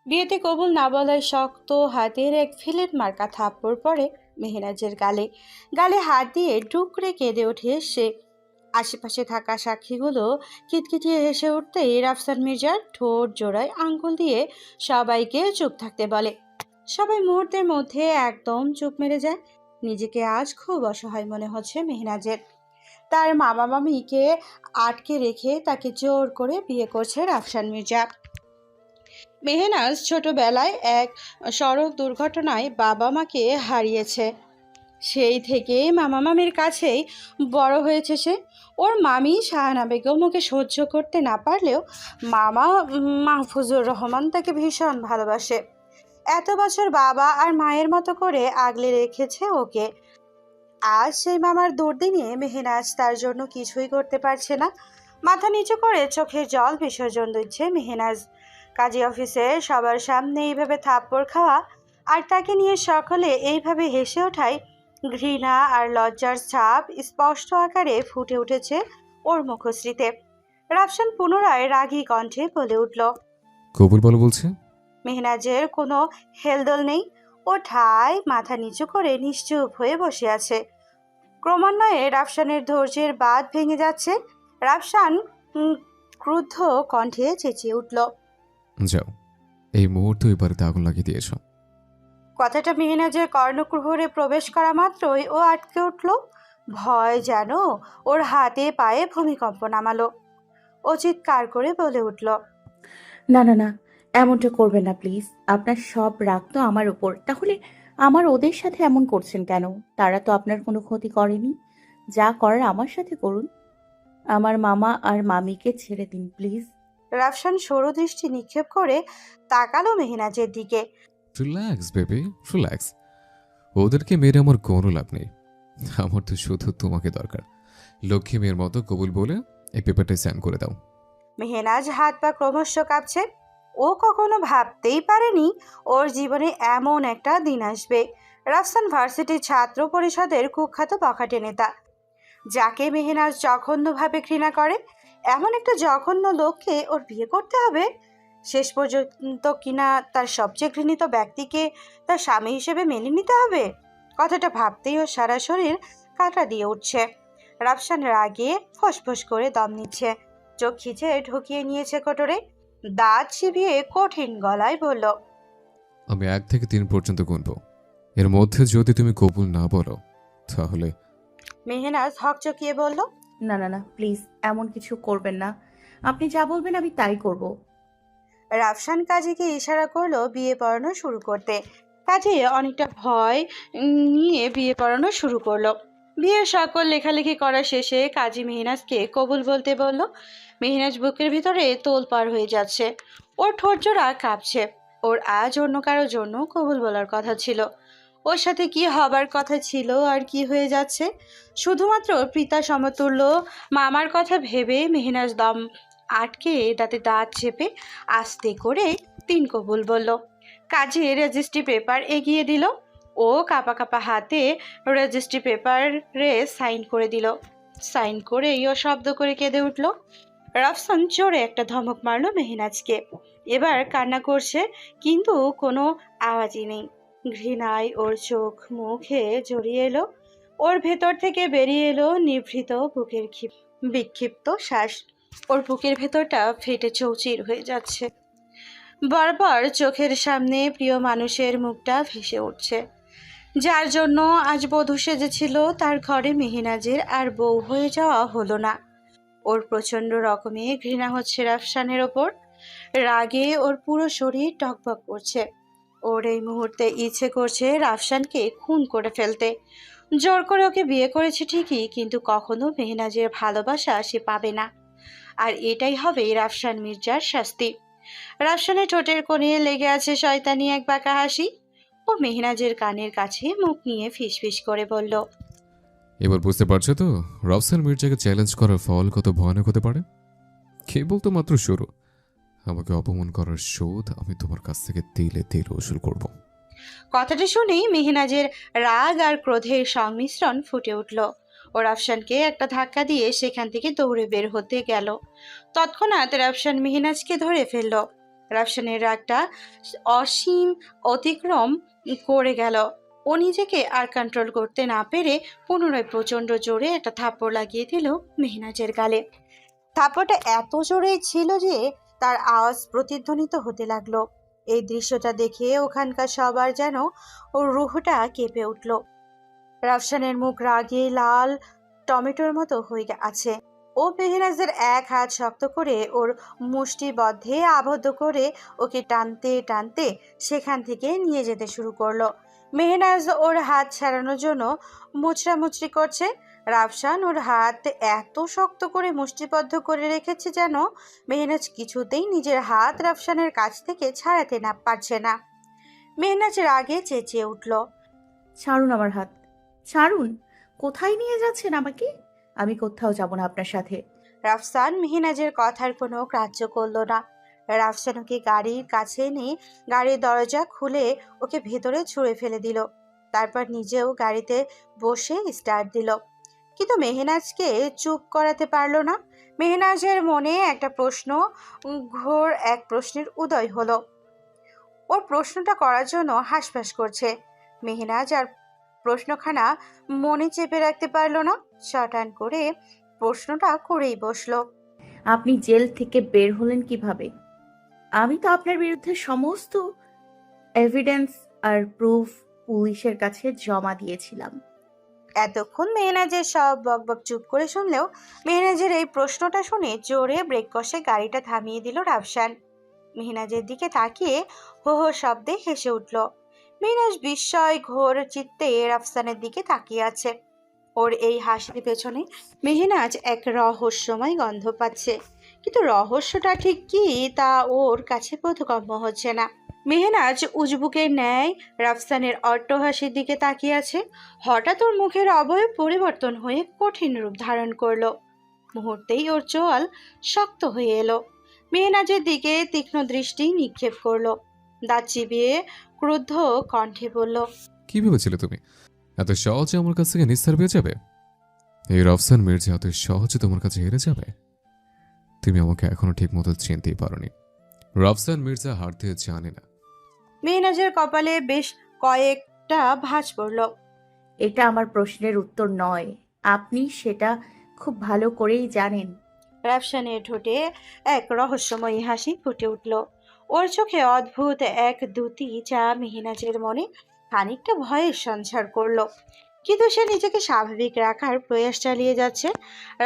বিয়েতে কবুল না বলায় শক্ত হাতের এক ফিলেট মার্কা থাপ্পড় পড়ে মেহেনাজের গালে। গালে হাত দিয়ে ডুকরে কেঁদে ওঠে সে। আশেপাশে থাকা সাক্ষীগুলো কিটকিটিয়ে হেসে উঠতেই রাফসান মির্জার ঠোঁট জোড়ায় আঙ্গুল দিয়ে সবাইকে চুপ থাকতে বলে। সবাই মুহূর্তের মধ্যে একদম চুপ মেরে যায়। নিজেকে আজ খুব অসহায় মনে হচ্ছে মেহনাজের। তার মামা মামিকে আটকে রেখে তাকে জোর করে বিয়ে করছে রাফসান মির্জা। মেহনাজ ছোটবেলায় এক সড়ক দুর্ঘটনায় বাবা মাকে হারিয়েছে। সেই থেকেই মামা মামির কাছেই বড় হয়েছে সে। ওর মামি শাহানা বেগম ওকে সহ্য করতে না পারলেও মামা মাহফুজুর রহমান তাকে ভীষণ ভালোবাসে। এত বছর বাবা আর মায়ের মতো করে আগলে রেখেছে ওকে। আজ সেই মামার দুর্দিনে মেহনাজ তার জন্য কিছুই করতে পারছে না। মাথা নিচু করে চোখের জল বিসর্জন দিচ্ছে মেহনাজ। কাজী অফিসে সবার সামনে এইভাবে থাপ্পড় খাওয়া আর তাকে নিয়ে সকলে এইভাবে হেসে ওঠায় ঘৃণা আর লজ্জার ছাপ স্পষ্ট আকারে ফুটে উঠেছে ওর মুখশ্রীতে। রাফসান পুনরায় রাগী কণ্ঠে বলে উঠল। কবুল বলো বলছে। মেহনাজের কোনো হেলদোল নেই। ও ঠায় মাথা নিচু করে নিশ্চুপ হয়ে বসে আছে। ক্রমান্বয়ে রাফসানের ধৈর্যের বাঁধ ভেঙে যাচ্ছে। রাফসান ক্রুদ্ধ কণ্ঠে চেঁচিয়ে উঠল। যাও, এই মুহূর্তে ওই বাড়িতে আগুন লাগিয়ে দিয়েছ। কথাটা মেহনাজের কর্ণকুহরে প্রবেশ করা মাত্রই ও আটকে উঠল। ভয় যেন ওর হাতে পায়ে ভূমিকম্প নামালো। ও চিৎকার করে বলে উঠল। না না না, এমনটা করবেন না প্লিজ। আপনার সব রাগ তো আমার উপর, তাহলে আমার ওদের সাথে এমন করছেন কেন? তারা তো আপনার কোনো ক্ষতি করেনি। যা করার আমার সাথে করুন। আমার মামা আর মামিকে ছেড়ে দিন প্লিজ। রাফসান সরু দৃষ্টি নিক্ষেপ করে তাকালো মেহনাজের দিকে। Relax baby, relax. ওদেরকে মেরে আমার কোনো লাভ নেই। আমার তো শুধু তোমাকে দরকার। লক্ষ্মী মেয়ের মতো কবুল বলে এই পেপারটা সাইন করে দাও। মেহনাজ হাত পা ক্রমশ কাঁপছে। ও কখনো ভাবতেই পারেনি ওর জীবনে এমন একটা দিন আসবে। রাফসান ভার্সিটির ছাত্র পরিষদের কুখ্যাত বখাটে নেতা, যাকে মেহনাজ জঘন্যভাবে ঘৃণা করে। এমন একটা জঘন্য লোককে ওর বিয়ে করতে হবে, শেষ পর্যন্ত কিনা তার সবচেয়ে ঘৃণিত ব্যক্তিকে তার স্বামী হিসেবে মেনে নিতে হবে। কথাটা ভাবতেই ওর সারা শরীর কাঁটা দিয়ে উঠছে। রাফসান রাগে ফোঁস করে দম নিচ্ছে। চোখ খিচে ঢুকিয়ে নিয়েছে কোটরে। দাঁত চিবিয়ে কঠিন গলায় বলল। আমি 1 থেকে 3 পর্যন্ত গুনবো। এর মধ্যে যদি তুমি কবুল না বলো তাহলে। মেহনাজ হকচকিয়ে বলল। না না না, প্লিজ এমন কিছু করবেন না। আপনি যা বলবেন আমি তাই করব। রাফসান কাজীকে ইশারা করলো বিয়ে পড়ানো শুরু করতে। কাজী অনেকটা ভয় নিয়ে বিয়ে পড়ানো শুরু করলো। বিয়ের সকল লেখালেখি করা শেষে কাজী মেহনাজকে কবুল বলতে বলল। মেহনাজ বুকের ভিতরে তোলপাড় হয়ে যাচ্ছে। ওর ঠোঁটজোড়া কাঁপছে। ওর আজ অন্য কারোর জন্য কবুল বলার কথা ছিল। ওর সাথে কি হবার কথা ছিল আর কি হয়ে যাচ্ছে। শুধুমাত্র পিতা সমতুল্য মামার কথা ভেবে মেহনাজ দম আটকে দাঁতে দাঁত চেপে আস্তে করে 3 কবুল বলল। কাজী রেজিস্ট্রি পেপার এগিয়ে দিল। ও কাপা কাপা হাতে রেজিস্ট্রি পেপারে সাইন করে দিল। সাইন করেই ও শব্দ করে কেঁদে উঠল। রাফসান জোরে একটা ধমক মারলো মেহনাজকে। এবার কান্না করছে, কিন্তু কোনো আওয়াজই নেই। ঘৃণায় ওর চোখ মুখে জড়িয়ে এলো। ওর ভেতর থেকে বেরিয়ে এলো নিভৃত বুকের বিক্ষিপ্ত শ্বাস। ওর বুকের ভেতরটা ফেটে চৌচির হয়ে যাচ্ছে। বারবার চোখের সামনে প্রিয় মানুষের মুখটা ভেসে উঠছে, যার জন্য আজ বধূ সেজেছিল। তার ঘরে মেহনাজের আর বউ হয়ে যাওয়া হলো না। ওর প্রচণ্ড রকমের ঘৃণা হচ্ছে রাফসানের ওপর। রাগে ওর পুরো শরীর টকবক করছে। ওর এই মুহূর্তে ইচ্ছে করছে রাফসানকে খুন করে ফেলতে। জোর করে ওকে বিয়ে করেছে ঠিকই, কিন্তু কখনো মেহনাজের ভালোবাসা সে পাবে না। আর এটাই হবে রাফসান মির্জার শাস্তি। রাফসানের ঠোঁটের কোণে লেগে আছে শয়তানি এক বাঁকা হাসি। ও মেহনাজের কানের কাছে মুখ নিয়ে ফিসফিস করে বলল। এবার বুঝতে পারছো তো রফসান মির্জাকে চ্যালেঞ্জ করার ফল কত ভয়ানক হতে পারে। কেবল তো মাত্র শুরু। আমাকে অপমান করার শোধ আমি তোমার কাছ থেকে তেলে তেল ওসুল করব। কথাটা শুনেই মেহনাজের রাগ আর ক্রোধের সংমিশ্রণ ফুটে উঠল। ও রাফসানকে একটা ধাক্কা দিয়ে সেখান থেকে দৌড়ে বের হতে গেল। তৎক্ষণাৎ রাফসান মেহনাজকে ধরে ফেলল। রাফসানের রাগটা অসীম অতিক্রম করে গেল। ও নিজেকে আর কন্ট্রোল করতে না পেরে পুনরায় প্রচন্ড জোরে একটা থাপ্পড় লাগিয়ে দিল মেহনাজের গালে। থাপ্পড়টা এত জোরে ছিল যে তার আওয়াজ প্রতিধ্বনিত হতে লাগলো। এই দৃশ্যটা দেখে ওখানকার সবার যেন ওর রুহটা কেঁপে উঠল। রাফসানের মুখ রাগে লাল টমেটোর মতো হয়ে আছে। ও মেহনাজের এক হাত শক্ত করে ওর মুষ্টিবদ্ধে আবদ্ধ করে ওকে টানতে টানতে সেখান থেকে নিয়ে যেতে শুরু করলো। মেহনাজ ওর হাত ছাড়ানোর জন্য মুচড়ামুচড়ি করছে। রাফসান ওর হাত এত শক্ত করে মুষ্টিবদ্ধ করে রেখেছে যেন মেহনাজ কিছুতেই নিজের হাত রাফসানের কাছ থেকে ছাড়াতে না পারছে না। মেহনাজ রাগে চেঁচিয়ে উঠল, ছাড়ুন আমার হাত, ছাড়ুন। কোথায় নিয়ে যাচ্ছেন আমাকে? আমি কোথাও যাব না আপনার সাথে। রাফসান মেহনাজের কথার কোনো গ্রাহ্য করলো না। রাফসান ওকে গাড়ির কাছে এনে গাড়ির দরজা খুলে ওকে ভেতরে ছুঁড়ে ফেলে দিল। তারপর নিজেও গাড়িতে বসে স্টার্ট দিল। কিন্তু মেহনাজকে চুপ করাতে পারলো না। মেহনাজের মনে একটা প্রশ্ন, ঘোর এক প্রশ্নের উদয় হলো। ওর প্রশ্নটা করার জন্য হাঁসফাঁস করছে। মেহনাজ আর প্রশ্নখানা মনে চেপে রাখতে পারলো না। শটান করে প্রশ্নটা করেই বসলো। আপনি জেল থেকে বের হলেন কিভাবে? আমি তো আপনার বিরুদ্ধে সমস্ত এভিডেন্স আর প্রুফ পুলিশের কাছে জমা দিয়েছিলাম। এতক্ষণ মেহনাজের সব বকবক চুপ করে শুনলেও মেহনাজের এই প্রশ্নটা শুনে জোরে ব্রেক কষে গাড়িটা থামিয়ে দিল রাফসান। মেহনাজের দিকে তাকিয়ে হো হো শব্দে হেসে উঠল। মেহনাজ বিস্ময় ঘোর চিত্তে রাফসানের দিকে তাকিয়ে আছে। ওর এই হাসির পেছনে মেহনাজ এক রহস্যময় গন্ধ পাচ্ছে, কিন্তু রহস্যটা ঠিক কি তা ওর কাছে বোধগম্য হচ্ছে না। মেহনাজ উজবুকের ন্যায় রাফসানের অট্টহাসির দিকে তাকিয়ে আছে। হঠাৎ ওর মুখের অবয়ব পরিবর্তন হয়ে কঠিন রূপ ধারণ করলো। মুহূর্তেই ওর চোয়াল শক্ত হয়ে এলো। মেহনাজের দিকে তীক্ষ্ণ দৃষ্টি নিক্ষেপ করলো। দাঁত চিবিয়ে ক্রুদ্ধ কণ্ঠে বলল, কি ভেবেছিলে তুমি এত সহজে আমার কাছ থেকে নিস্তার পেয়ে যাবে? এই রফসান মির্জা এত সহজে তোমার কাছে হেরে যাবে? তুমি আমাকে এখনো ঠিক মতো চিনতেই পারোনি। রফসান মির্জা হারতে জানে না। মেহনাজের কপালে বেশ কয়েকটা ভাঁজ পড়ল। এটা আমার প্রশ্নের উত্তর নয়, আপনি সেটা খুব ভালো করেই জানেন। রাফসানের ঠোঁটে এক রহস্যময়ী হাসি ফুটে উঠল। ওর চোখে অদ্ভুত এক দ্যুতি যা মেহনাজের মনে খানিকটা ভয়ের সঞ্চার করলো। কিন্তু সে নিজেকে স্বাভাবিক রাখার প্রয়াস চালিয়ে যাচ্ছে।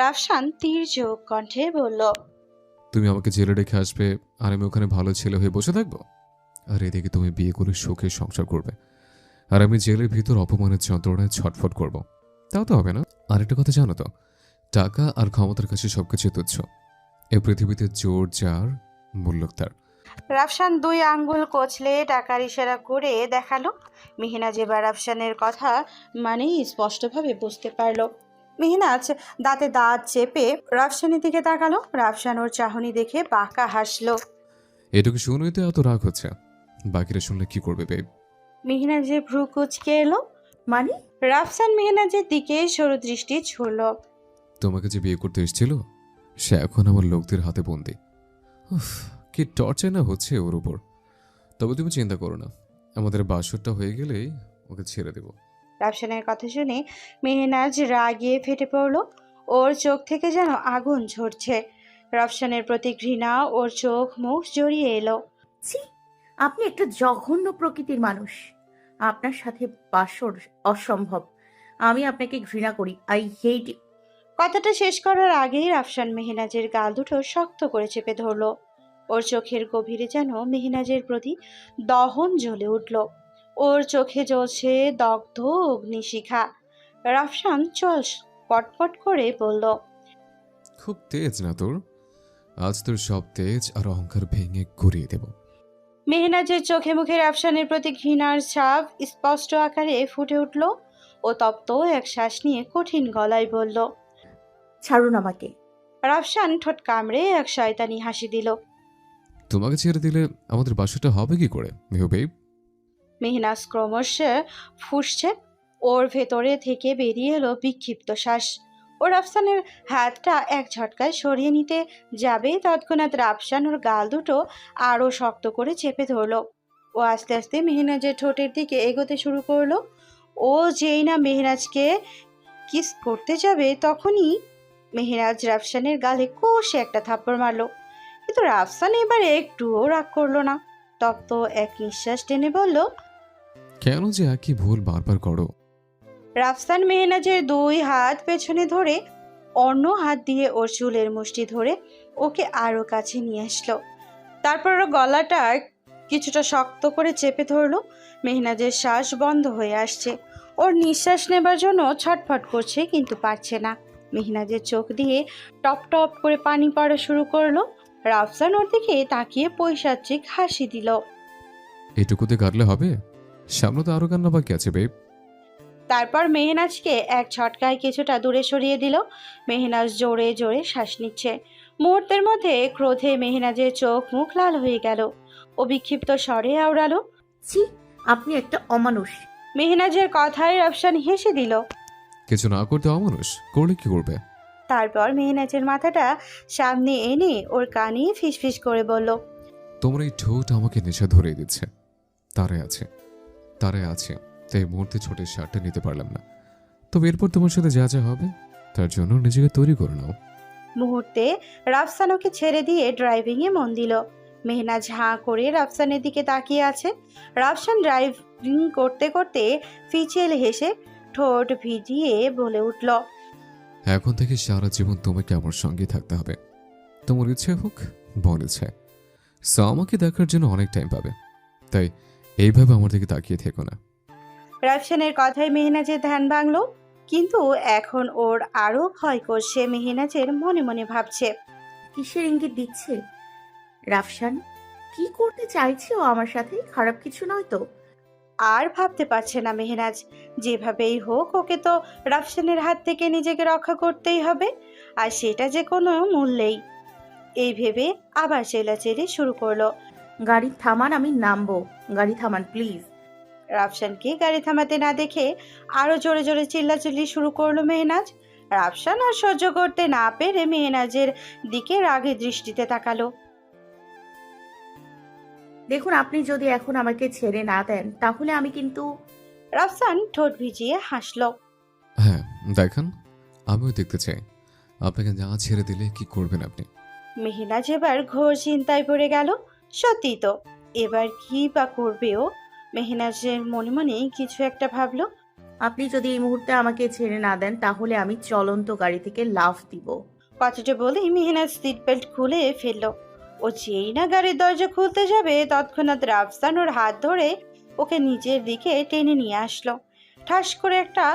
রাফসান তীর্যক কণ্ঠে বলল, তুমি আমাকে জেলে রেখে আসবে আর আমি ওখানে ভালো ছেলে হয়ে বসে থাকবো? আর এদিকে তুমি বিয়ে করে সুখে সংসার করবে আর আমি জেলের ভিতর অপমানের যন্ত্রণায় ছটফট করব। তাও তো হবে না। আরেকটা কথা জানো তো, টাকা আর ক্ষমতার কাছে সবকিছু তুচ্ছ। এই পৃথিবীতে জোর যার, মূল্য তার। রাফসান দুই আঙ্গুল কচলে টাকার ইশারা করে দেখালো। মেহনাজ এবার রাফসানের কথা মানে স্পষ্টভাবে বুঝতে পারলো। মেহনাজ দাঁতে দাঁত চেপে রাফসানের দিকে তাকালো। রাফসান ওর চাহনি দেখে বাঁকা হাসলো। এটুকু শুনেই তো এত রাগ হচ্ছে, বাকিরা শুনলে কি করবে বেব? মেহনাজের ভ্রু কুচকে এলো। মানে? রাফসান মেহনাজের দিকে সরু দৃষ্টি ছুড়ল। তোমাকে যে বিয়ে করতে এসেছিল সে এখন আমার লোকদের হাতে বন্দি। উফ, কি টর্চার না হচ্ছে ওর উপর। তবে তুমি চিন্তা করো না, আমাদের বাসরটা হয়ে গেলেই ওকে ছেড়ে দেব। রাফসানের কথা শুনে মেহনাজ রাগিয়ে ফেটে পড়ল। ওর চোখ থেকে যেন আগুন ঝরছে। রাফসানের প্রতি ঘৃণা ওর চোখ মুখ জড়িয়ে এলো। ছি, আপনি একটা জঘন্য প্রকৃতির মানুষ। আপনার সাথে বাসর অসম্ভব। আমি আপনাকে ঘৃণা করি। I hate you. কথাটা শেষ করার আগেই রাফসান মেহনাজের গাল দুটো শক্ত করে চেপে ধরল। ওর চোখের গভীরে যেন মেহনাজের প্রতি দহন জ্বলে উঠল। ওর চোখে জ্বলছে দগ্ধ অগ্নিশিখা। রাফসান চোয়াল পটপট করে বলল, খুব তেজ না তোর? আজ তোর সব তেজ আর অহংকার ভেঙে ঘুরিয়ে দেব। মেহনাজের চোখে মুখে রাফসানের প্রতি ঘৃণার ছাপ স্পষ্ট আকারে ফুটে উঠল। ও তপ্ত এক শ্বাস নিয়ে কঠিন গলায় বলল, ছাড়ুন আমাকে। রাফসান ঠোঁট কামড়ে এক শয়তানি হাসি দিল। তোমাকে ছেড়ে দিলে আমাদের বাসরটা হবে কি করে মেহু বেব? মেহনাজ ক্রমশ ফুঁসছে। ওর ভেতরে থেকে বেরিয়ে এলো বিক্ষিপ্ত শ্বাস। ও রাফসানের হাতটা এক ঝটকায় সরিয়ে নিতে যাবে, তৎক্ষণাৎ রাফসান ওর গাল দুটো আরও শক্ত করে চেপে ধরলো। ও আস্তে আস্তে মেহনাজের ঠোঁটের দিকে এগোতে শুরু করলো। ও যেই না মেহরাজকে কিস করতে যাবে, তখনই মেহরাজ রাফসানের গালে কষে একটা থাপ্পড় মারলো। কিন্তু রাফসান এবারে একটুও রাগ করলো না, তপ্ত এক নিঃশ্বাস টেনে বলল, কেন যে একই ভুল বারবার করো? রাফসান মেহনাজের দুই হাত পেছনে ধরে অন্য হাত দিয়ে ওর চুলের মুষ্টি ধরে ওকে আরো কাছে নিয়ে আসলো। তারপর ওর গলাটা কিছুটা শক্ত করে চেপে ধরলো। মেহনাজের শ্বাস বন্ধ হয়ে আসছে, ওর নিঃশ্বাস নেবার জন্য ছটফট করছে কিন্তু পারছে না। মেহনাজের চোখ দিয়ে টপ টপ করে পানি পড়া শুরু করলো। রাফসান ওর দিকে তাকিয়ে পৈশাচিক হাসি দিল। এটুকুতে কাটলে হবে? সামনে তো আরো কান্না বাকি আছে বেব। তারপর মেহনাজকে এক ঝটকায় কিছুটা দূরে সরিয়ে দিল। মেহনাজ জোরে জোরে শ্বাস নিচ্ছে। মুহূর্তের মধ্যে ক্রোধে মেহনাজের চোখ মুখ লাল হয়ে গেল। ও বিক্ষিপ্ত স্বরে আওড়ালো, ছি, আপনি একটা অমানুষ। মেহনাজের কথায় রাফসান হেসে দিল। কিছু না করতে অমানুষ করলে কি করবে? তারপর মেহনাজের মাথাটা সামনে এনে ওর কানে ফিসফিস করে বলল, তোমার এই ঠোঁট আমাকে নেশা ধরিয়ে দিচ্ছে। তারে আছে তাই মুহূর্তে ছোটের শার্টটা নিতে পারলাম না। তবে এরপর তোমার সাথে যা যা হবে তার জন্য নিজেকে তৈরি করে নাও। মুহূর্তে রাফসান ওকে ছেড়ে দিয়ে ড্রাইভিংয়ে মন দিল। মেহনাজ হাঁ করে রাফসানের দিকে তাকিয়ে আছে। রাফসান ড্রাইভিং করতে করতে ফিচেল হেসে ঠোঁট ভিজিয়ে বলে উঠল, এখন থেকে সারা জীবন তোমাকে আমার সঙ্গে থাকতে হবে, তোমার ইচ্ছে হোক বল ইচ্ছে। আমাকে দেখার জন্য অনেক টাইম পাবে, তাই এইভাবে আমার দিকে তাকিয়ে থেকো না। রাফসানের কথায় মেহনাজের ধ্যান ভাঙল, কিন্তু এখন ওর আরো ভয় করছে। মেহনাজের মনে মনে ভাবছে, কিসের ইঙ্গিত দিচ্ছে রাফসান? কি করতে চাইছে ও আমার সাথে? খারাপ কিছু নয় তো? আর ভাবতে পারছে না মেহনাজ। যেভাবেই হোক ওকে তো রাফসানের হাত থেকে নিজেকে রক্ষা করতেই হবে, আর সেটা যে কোনো মূল্যেই। এই ভেবে আবার চেলাচেলি শুরু করলো। গাড়ি থামান, আমি নামবো। গাড়ি থামান প্লিজ। রাফসানকে গাড়ি থামাতে না দেখে আরো জোরে জোরে চিল্লাচিল্লি শুরু করলো মেহনাজ। রাফসান আর সহ্য করতে না পেরে মেহনাজের দিকে রাগে দৃষ্টিতে তাকালো। দেখুন, আপনি যদি এখন আমাকে ছেড়ে না দেন তাহলে আমি কিন্তু... রাফসান ঠোঁট ভিজিয়ে হাসলো। হ্যাঁ দেখেন, আমিও দেখতে চাই আপনাকে না ছেড়ে দিলে কি করবেন আপনি। মেহনাজ এবার ঘোর চিন্তায় পড়ে গেল। সত্যি তো, এবার কি বা করবে ও? মেহনাজের মনে মনে কিছু একটা ভাবলো। আপনি যদি এই মুহূর্তে আমাকে ছেড়ে না দেন তাহলে আমি চলন্ত গাড়ি থেকে লাফ দিব। কথাটা বলেই মেহনাজ সিট বেল্ট খুলে ফেললো। ও যেই না গাড়ির দরজা খুলতে যাবে, তৎক্ষণাৎ রাফসান ওর হাত ধরে ওকে নিচের দিকে টেনে নিয়ে আসলো। ঠাস করে একটা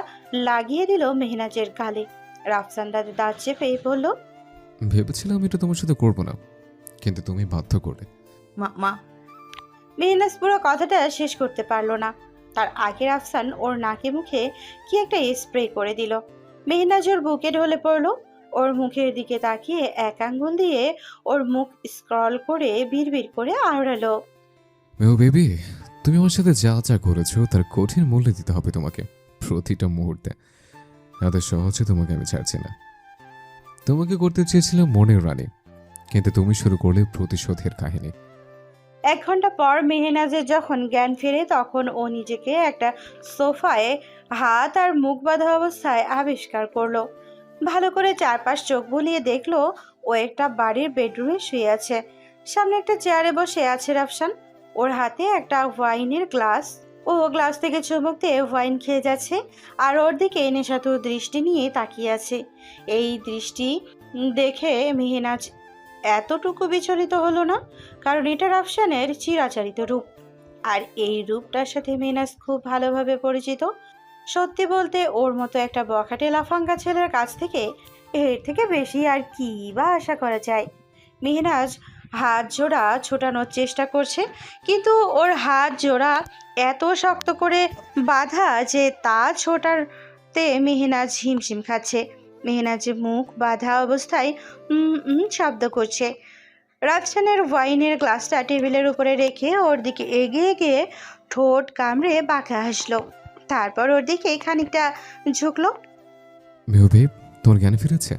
লাগিয়ে দিল মেহনাজের গালে। রাফসান দাঁতে দাঁত চেপে বলল, ভেবেছিলাম এটা তোমার সাথে করবো না, কিন্তু তুমি বাধ্য করলে। মা। মেহনাজ পুরো কথাটা শেষ করতে পারলো না। তার আগে রাফসান ওর নাকে মুখে কি একটা স্প্রে করে দিল। মেহনাজ ওর বুকে ঢলে পড়লো। ওর মুখের দিকে তাকিয়ে এক আঙ্গুল দিয়ে ওর মুখ স্ক্রল করে বিড়বিড় করে আওড়ালো, মেও বেবি, তুমি আমার সাথে যা যা করেছো তার কঠিন মূল্য দিতে হবে তোমাকে প্রতিটা মুহূর্তে। এত সহজে তোমাকে আমি ছাড়ছি না। তোমাকে করতে চেয়েছিলাম মনের রানী, কিন্তু তুমি শুরু করলে প্রতিশোধের কাহিনী। 1 ঘন্টা পর মেহনাজের যখন জ্ঞান ফেরে, তখন ও নিজেকে একটা সোফায় হাত আর মুখ বাঁধা অবস্থায় আবিষ্কার করলো। ভালো করে চারপাশ চোখ বুলিয়ে দেখলো ও একটা বাড়ির বেডরুমে শুয়ে আছে। সামনে একটা চেয়ারে বসে আছে রাফসান। ওর হাতে একটা ওয়াইনের গ্লাস। ও গ্লাস থেকে চুমুক দিয়ে ওয়াইন খেয়ে যাচ্ছে, আর ওর দিকে নেশাতুর দৃষ্টি নিয়ে তাকিয়ে আছে। এই দৃষ্টি দেখে মেহনাজ এতটুকু বিচলিত হলো না, কারণ এটা রাফসানের চিরাচরিত রূপ। আর এই রূপটার সাথে মেহনাজ খুব ভালোভাবে পরিচিত। সত্যি বলতে ওর মতো একটা বখাটে লাফাঙ্গা ছেলের কাছ থেকে এর থেকে বেশি আর কি বা আশা করা যায়। মেহনাজ হাত জোড়া ছোটানোর চেষ্টা করছে, কিন্তু ওর হাত জোড়া এত শক্ত করে বাঁধা যে তা ছোটাতে মেহনাজ হিমশিম খাচ্ছে। মেহনাজের মুখ বাঁধা অবস্থায় শব্দ করছে। রাফসানের ওয়াইনের গ্লাসটা টেবিলের উপরে রেখে ওর দিকে এগিয়ে গিয়ে ঠোঁট কামড়ে বাঁকা হাসলো। তারপর ওর দিকে খানিকটা ঝুঁকলো। মেও বেব, তোমার জ্ঞান ফিরেছে?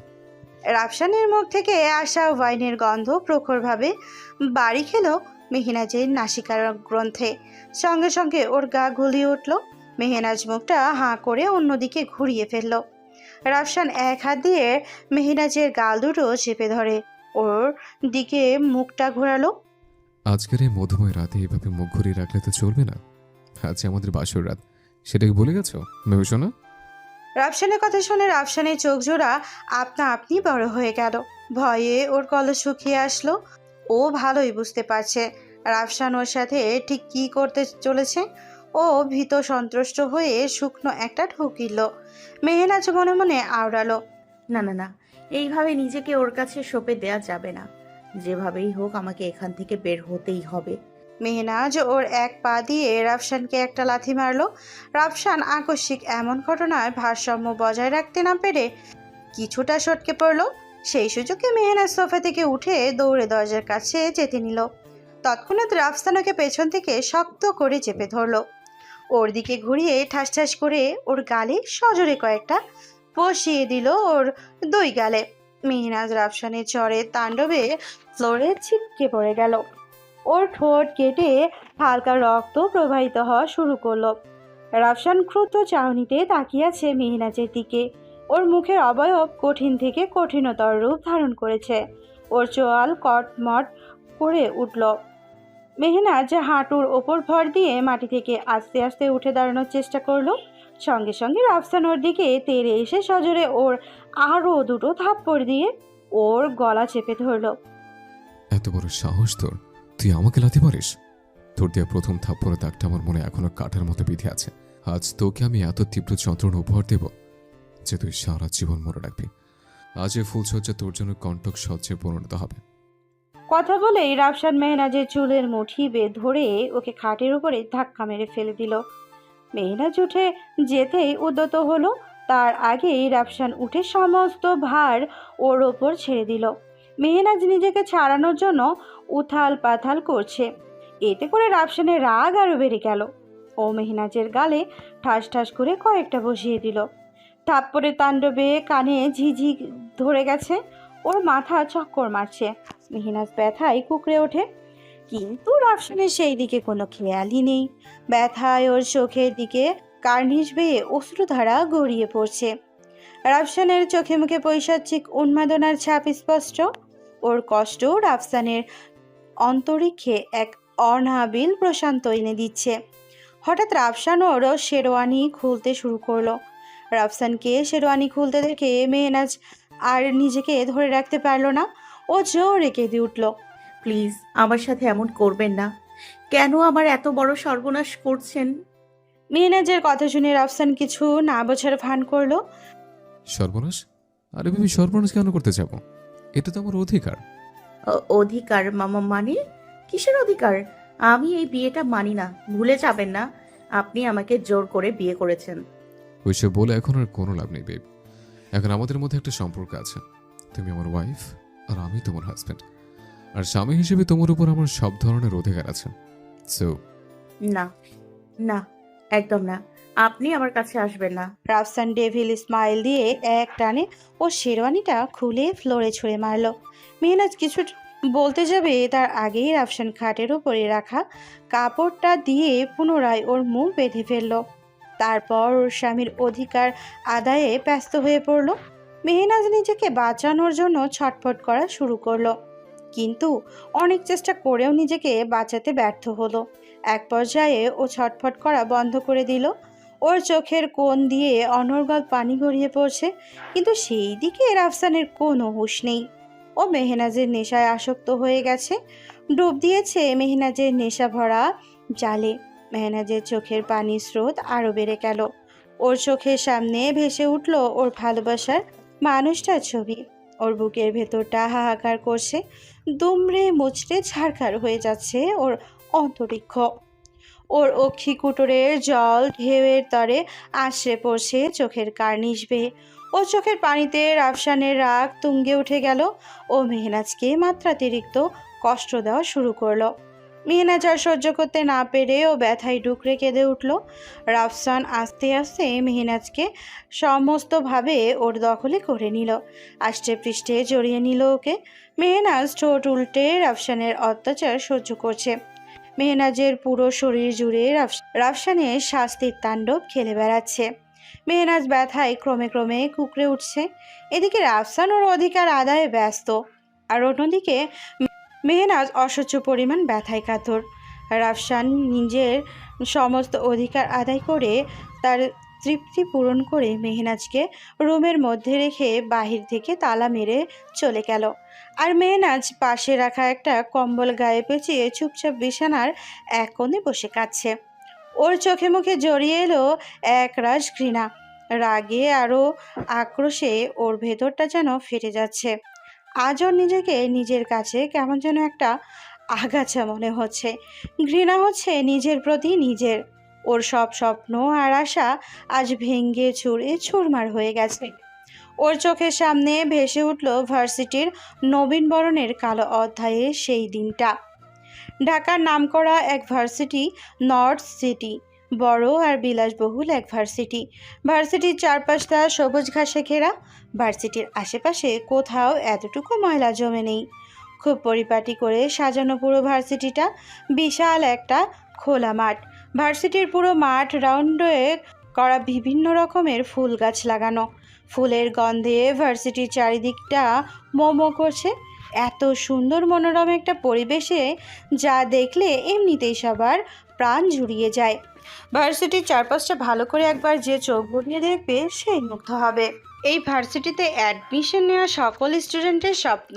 রাফসানের মুখ থেকে আসা ওয়াইনের গন্ধ প্রখরভাবে বাড়ি খেলো মেহনাজের নাসিকার গ্রন্থে। সঙ্গে সঙ্গে ওর গা গুলিয়ে উঠল। মেহনাজ মুখটা হাঁ করে অন্যদিকে ঘুরিয়ে ফেলল। রাফসান এক হাত দিয়ে মেহনাজের গাল দুটো চেপে ধরে ওর দিকে মুখটা ঘোরালো। আজকের এই মধুময় রাতে এভাবে মুখ ঘুরিয়ে রাখলে তো চলবে না। আজ আমাদের বাসর রাত, সেটাকে ভুলে গেছো মেহসোনা? রাফসানের কথা শুনে রাফসানের চোখ জোড়া আপনা আপনি বড় হয়ে গেল। ভয়ে ওর কলস শুকিয়ে আসলো। ও ভালোই বুঝতে পারছে রাফসান ওর সাথে ঠিক কী করতে চলেছে। ও ভীত সন্ত্রস্ত হয়ে শুকনো একটা ঢুকিল। মেহনাজ মনে মনে আওড়ালো, না না না, এইভাবে নিজেকে ওর কাছে সঁপে দেয়া যাবে না। যেভাবেই হোক আমাকে এখান থেকে বের হতেই হবে। মেহনাজ ওর এক পা দিয়ে রাফসানকে একটা লাথি মারলো। রাফসান আকস্মিক এমন ঘটনায় ভারসাম্য বজায় রাখতে না পেরে কিছুটা সটকে পড়ল। সেই সুযোগে মেহনাজ সোফা থেকে উঠে দৌড়ে দরজার কাছে যেতে নিল। তৎক্ষণাৎ রাফসান ওকে পেছন থেকে শক্ত করে চেপে ধরলো। ওর দিকে ঘুরিয়ে ঠাস ঠাস করে ওর গালে সজোরে কয়েকটা বসিয়ে দিল ওর দুই গালে। মেহনাজ রাফসানের চড়ে তাণ্ডবে ফ্লোরে ছিটকে পড়ে গেল। ওর ঠোঁট কেটে হালকা রক্ত প্রবাহিত হওয়া শুরু করলো। রাফসান ক্রুদ্ধ চাহনিতে তাকিয়ে আছে মেহনাজের দিকে। ওর মুখের অবয়ব কঠিন থেকে কঠিনতর রূপ ধারণ করেছে। ওর চোয়াল কটমট করে উঠল। মেহনাজ হাঁটুর ওপর ভর দিয়ে মাটি থেকে আস্তে আস্তে উঠে দাঁড়ানোর চেষ্টা করলো। সঙ্গে সঙ্গে রাফসান ওর দিকে তেড়ে এসে সজোরে ওর আরও দুটো থাপ্পড় দিয়ে ওর গলা চেপে ধরলো। এত বড় সাহস তোর, তুই আমাকে লাথি মারিস? তোর দেওয়া প্রথম থাপ্পড়ের দাগটা আমার মনে এখনো কাঠের মতো বিঁধে আছে। আজ তোকে আমি এত তীব্র যন্ত্রণা উপহার দেব যে তুই সারা জীবন মনে রাখবি। আজ এই ফুলসজ্জা তোর জন্য কণ্টক সজ্জায় পরিণত হবে। কথা বলেই রাফসান মেহনাজের চুলের মুঠি ধরে ওকে খাটের উপরে ধাক্কা মেরে ফেলে দিল। মেহনাজ উঠে যেতেই উদ্যত হলো। তার আগেই রাফসান উঠে সমস্ত ভার ওর ওপর ছেড়ে দিল। মেহনাজ নিজেকে ছাড়ানোর জন্য উথাল পাথাল করছে। এতে করে রাফসানের রাগ আরও বেড়ে গেল। ও মেহনাজের গালে ঠাস ঠাস করে কয়েকটা বসিয়ে দিল। থাপ্পড়ের তাণ্ডবে কানে ঝিঝি ধরে গেছে। ওর মাথা চক্কর মারছে। মেহনাজ ব্যথায় কুঁকড়ে ওঠে, কিন্তু রাফসানের সেই দিকে কোনো খেয়ালই নেই। ব্যথায় ওর চোখের দিকে কার্নিশ বেয়ে অশ্রুধারা গড়িয়ে পড়ছে। রাফসানের চোখে মুখে পৈশাচিক উন্মাদনার ছাপ স্পষ্ট। ওর কষ্ট রাফসানের অন্তরিক্ষে এক অনাবিল প্রশান্ত এনে দিচ্ছে। হঠাৎ রাফসান ওর শেরওয়ানি খুলতে শুরু করলো। রাফসানকে শেরওয়ানি খুলতে দেখে মেহনাজ আর নিজেকে ধরে রাখতে পারলো না। ও জোরে কেঁদে উঠল। প্লিজ আমার সাথে এমন করবেন না। কেন আমার এত বড় সর্বনাশ করছেন? মেহনাজের কথা শুনে রাফসান কিছু না বোঝার ভান করলো। সর্বনাশ? আরে বেবি, সর্বনাশ কেন করতে যাব? এটা তো আমার অধিকার। অধিকার মামা মানে? কিসের অধিকার? আমি এই বিয়েটা মানি না। ভুলে যাবেন না আপনি আমাকে জোর করে বিয়ে করেছেন। ওইসব বলে এখন আর কোনো লাভ নেই বেব। এখন আমাদের মধ্যে একটা সম্পর্ক আছে। তুমি আমার ওয়াইফ আর আমি তোমার হাজব্যান্ড। আর স্বামী হিসেবে তোমার উপর আমার সব ধরনের অধিকার আছে। সো না না, একদম না। আপনি আমার কাছে আসবেন না। রাফসান ডেভিল স্মাইল দিয়ে এক টানে ও শেরওয়ানিটা খুলে ফ্লোরে ছুঁড়ে মারলো। মেহনাজ কিছু বলতে যাবে তার আগেই রাফসান খাটের উপরে রাখা কাপড়টা দিয়ে পুনরায় ওর মুখ বেঁধে ফেললো। তারপর ওর স্বামীর অধিকার আদায়ে ব্যস্ত হয়ে পড়ল। মেহনাজ নিজেকে বাঁচানোর জন্য ছটফট করা শুরু করলো, কিন্তু অনেক চেষ্টা করেও নিজেকে বাঁচাতে ব্যর্থ হলো। এক পর্যায়ে ও ছটফট করা বন্ধ করে দিল। ওর চোখের কোণ দিয়ে অনর্গল পানি গড়িয়ে পড়ছে, কিন্তু সেই দিকে রাফসানের কোনো হুঁশ নেই। ও মেহনাজের নেশায় আসক্ত হয়ে গেছে, ডুব দিয়েছে মেহনাজের নেশা ভরা জালে। মেহনাজের চোখের পানির স্রোত আরও বেড়ে গেল। ওর চোখের সামনে ভেসে উঠল ওর ভালোবাসার মানুষটার ছবি। ওর বুকের ভেতরটা হাহাকার করছে, দুমড়ে মুচড়ে ছারখার হয়ে যাচ্ছে ওর অন্তরিক্ষ। ওর অক্ষি কুটুরের জল ঢেউয়ের তরে আছড়ে পড়ছে চোখের কার্নিশ বেয়ে। ও চোখের পানিতে রাফসানের রাগ তুঙ্গে উঠে গেল। ও মেহনাজকে মাত্রাতিরিক্ত কষ্ট দেওয়া শুরু করলো। মেহনাজ আর সহ্য করতে না পেরে ও ব্যথায় ডুকরে কেঁদে উঠল। রাফসান আস্তে আস্তে মেহনাজকে সমস্তভাবে ওর দখলে করে নিল, আষ্টে পৃষ্ঠে জড়িয়ে নিল ওকে। মেহনাজ ঠোঁট উল্টে রাফসানের অত্যাচার সহ্য করছে। মেহনাজের পুরো শরীর জুড়ে রাফসানের শাস্তির তাণ্ডব খেলে বেড়াচ্ছে। মেহনাজ ব্যথায় ক্রমে ক্রমে কুঁকড়ে উঠছে। এদিকে রাফসান ওর অধিকার আদায়ে ব্যস্ত, আর অন্যদিকে মেহনাজ অসহ্য পরিমাণ ব্যথায় কাতর। রাফসান নিজের সমস্ত অধিকার আদায় করে তার তৃপ্তি পূরণ করে মেহনাজকে রুমের মধ্যে রেখে বাহির থেকে তালা মেরে চলে গেল। আর মেহনাজ পাশে রাখা একটা কম্বল গায়ে পেঁচিয়ে চুপচাপ বিছানার এক কোণে বসে কাঁদছে। ওর চোখে মুখে জড়িয়ে এলো একরাশ ঘৃণা, রাগে আরও আক্রোশে ওর ভেতরটা যেন ফেটে যাচ্ছে। আজ ওর নিজেকে নিজের কাছে কেমন যেন একটা আগাছা মনে হচ্ছে। ঘৃণা হচ্ছে নিজের প্রতি নিজের। ওর সব স্বপ্ন আর আশা আজ ভেঙে চুরে চুরমার হয়ে গেছে। ওর চোখের সামনে ভেসে উঠল ভার্সিটির নবীনবরণের কালো অধ্যায়ের সেই দিনটা। ঢাকার নামকরা এক ভার্সিটি, নর্থ সিটি, বড় আর বিলাসবহুল এক ভার্সিটি। ভার্সিটির চারপাশটা সবুজ ঘাসে ঘেরা। ভার্সিটির আশেপাশে কোথাও এতটুকু ময়লা জমে নেই। খুব পরিপাটি করে সাজানো পুরো ভার্সিটিটা। বিশাল একটা খোলা মাঠ। ভার্সিটির পুরো মাঠ রাউন্ডে করা বিভিন্ন রকমের ফুল গাছ লাগানো। ফুলের গন্ধে ভার্সিটির চারিদিকটা মোমো করছে। এত সুন্দর মনোরম একটা পরিবেশে যা দেখলে এমনিতেই সবার প্রাণ জুড়িয়ে যায়। ভার্সিটির চারপাশটা ভালো করে একবার যে চোখ বুলিয়ে দেখবে সেই মুগ্ধ হবে। এই ভার্সিটিতে অ্যাডমিশন নেওয়া সকল স্টুডেন্টের স্বপ্ন।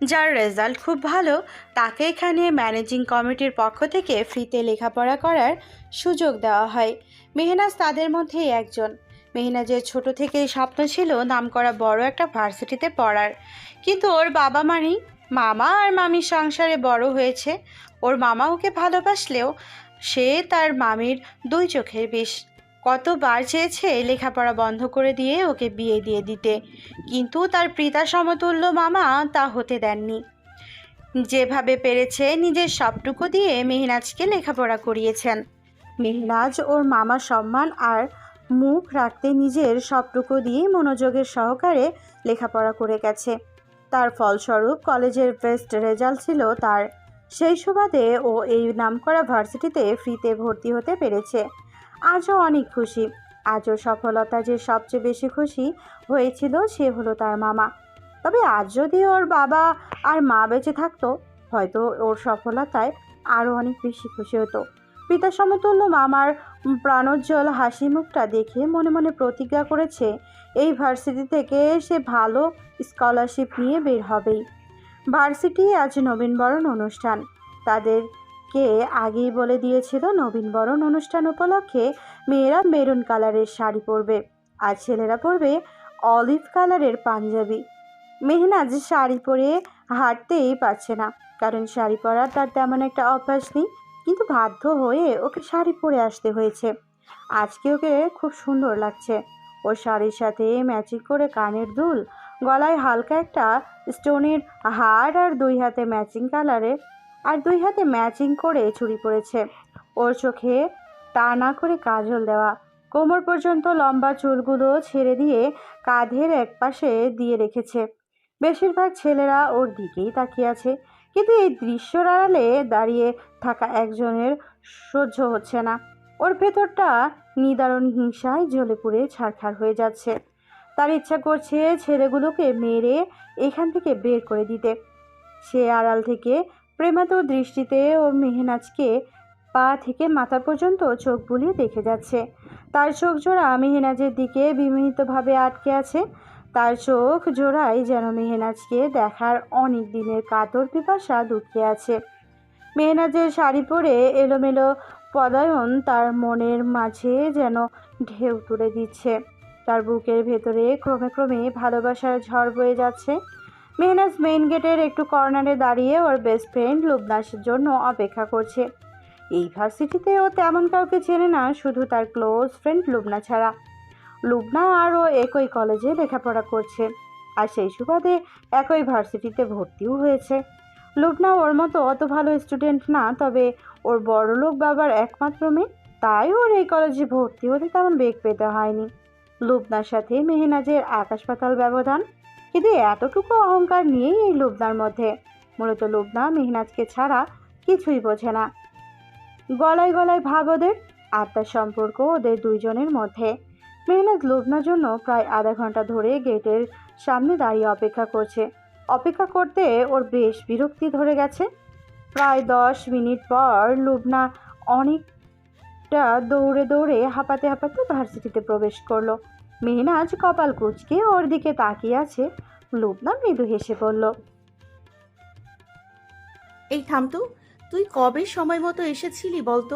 যার রেজাল্ট খুব ভালো তাকে এখানে ম্যানেজিং কমিটির পক্ষ থেকে ফ্রিতে লেখাপড়া করার সুযোগ দেওয়া হয়। মেহনাজ তাদের মধ্যেই একজন। মেহনাজের ছোট থেকেই স্বপ্ন ছিল নামকরা বড় একটা ভার্সিটিতে পড়ার, কিন্তু ওর বাবা মানেই মামা আর মামির সংসারে বড় হয়েছে। ওর মামা ওকে ভালোবাসলেও সে তার মামির দুই চোখের বিষ। কতবার চেয়েছে লেখাপড়া বন্ধ করে দিয়ে ওকে বিয়ে দিয়ে দিতে, কিন্তু তার পিতা সমতুল্য মামা তা হতে দেননি। যেভাবে পেরেছে নিজের সবটুকু দিয়ে মেহনাজকে লেখাপড়া করিয়েছেন। মেহনাজ ওর মামার সম্মান আর মুখ রাখতে নিজের সবটুকু দিয়ে মনোযোগের সহকারে লেখাপড়া করে গেছে। তার ফলস্বরূপ কলেজের বেস্ট রেজাল্ট ছিল তার। সেই সুবাদে ও এই নামকরা ভার্সিটিতে ফ্রিতে ভর্তি হতে পেরেছে। আজও অনেক খুশি। আজও সফলতা যে সবচেয়ে বেশি খুশি হয়েছিল সে হলো তার মামা। তবে আজ যদি ওর বাবা আর মা বেঁচে থাকতো হয়তো ওর সফলতায় আরও অনেক বেশি খুশি হতো। পিতা সমতুল্য মামার প্রাণোজ্জ্বল হাসি মুখটা দেখে মনে মনে প্রতিজ্ঞা করেছে এই ভার্সিটি থেকে সে ভালো স্কলারশিপ নিয়ে বের হবেই। ভার্সিটি আজ নবীনবরণ অনুষ্ঠান। তাদেরকে আগেই বলে দিয়েছিল নবীনবরণ অনুষ্ঠান উপলক্ষে মেয়েরা মেরুন কালারের শাড়ি পরবে আর ছেলেরা পরবে অলিভ কালারের পাঞ্জাবি। মেহনাজ শাড়ি পরে হাঁটতেই পারছে না, কারণ শাড়ি পরার তার তেমন একটা অভ্যাস নেই, কিন্তু বাধ্য হয়ে ওকে শাড়ি পরে আসতে হয়েছে। আজকে ওকে খুব সুন্দর লাগছে। ওর শাড়ির সাথে ম্যাচিং করে কানের দুল, গলায় হালকা একটা স্টোনের হার আর দুই হাতে ম্যাচিং করে চুড়ি পরেছে। ওর চোখে টানা করে কাজল দেওয়া, কোমর পর্যন্ত লম্বা চুলগুলো ছেড়ে দিয়ে কাঁধের একপাশে দিয়ে রেখেছে। বেশিরভাগ ছেলেরা ওর দিকেই তাকিয়ে আছে, কিন্তু এই দৃশ্যর আড়ালে দাঁড়িয়ে থাকা একজনের সহ্য হচ্ছে না। ওর ভেতরটা নিদারুণ হিংসায় জ্বলে পুড়ে ছারখার হয়ে যাচ্ছে। তার ইচ্ছা করছে ছেলেগুলোকে মেরে এখান থেকে বের করে দিতে। সে আড়াল থেকে প্রেমাতুর দৃষ্টিতে ও মেহনাজকে পা থেকে মাথা পর্যন্ত চোখ বুলিয়ে দেখে যাচ্ছে। তার চোখ জোড়া মেহনাজের দিকে বিমোহিতভাবে আটকে আছে। তার চোখ জোড়ায় যেন মেহনাজকে দেখার অনেক দিনের কাতর পিপাসা লুকিয়ে আছে। মেহনাজের শাড়ি পরে এলোমেলো পদায়ন তার মনের মাঝে যেন ঢেউ তুলে দিচ্ছে। তার বুকের ভেতরে ক্রমে ক্রমে ভালোবাসার ঝড় বয়ে যাচ্ছে। মেহনাজ মেইন গেটের একটু কর্নারে দাঁড়িয়ে ওর বেস্ট ফ্রেন্ড লুবনার জন্য অপেক্ষা করছে। এই ভার্সিটিতে ও তেমন কাউকে চেনে না, শুধু তার ক্লোজ ফ্রেন্ড লুবনা ছাড়া। লুবনা আর ও একই কলেজে লেখাপড়া করছে, আর সেই সুবাদে একই ভার্সিটিতে ভর্তিও হয়েছে। লুবনা ওর মতো অত ভালো স্টুডেন্ট না, তবে ওর বড়লোক বাবার একমাত্র মেয়ে, তাই ওর এই কলেজে ভর্তি হতে তেমন বেগ পেতে হয়নি। লুবনার সাথে মেহনাজের আকাশ পাতাল ব্যবধান, কিন্তু এতটুকু অহংকার নিয়েই এই লুবনার মধ্যে। মূলত লুবনা মেহনাজকে ছাড়া কিছুই বোঝে না। গলায় গলায় ভাব ওদের, আত্মার সম্পর্ক ওদের দুইজনের মধ্যে। মেহনাজ লুবনার জন্য প্রায় আধা ঘন্টা ধরে গেটের সামনে দাঁড়িয়ে অপেক্ষা করছে। অপেক্ষা করতে ওর বেশ বিরক্তি ধরে গেছে। প্রায় 10 মিনিট পর লুবনা অনেকটা দৌড়ে দৌড়ে হাঁপাতে হাঁপাতে ভার্সিটিতে প্রবেশ করলো। মেহনাজ কপাল কুঁচকে ওর দিকে তাকিয়ে আছে। লুবনা মৃদু হেসে বলল, এই থাম তো, তুই কবে সময় মতো এসেছিলি বলতো?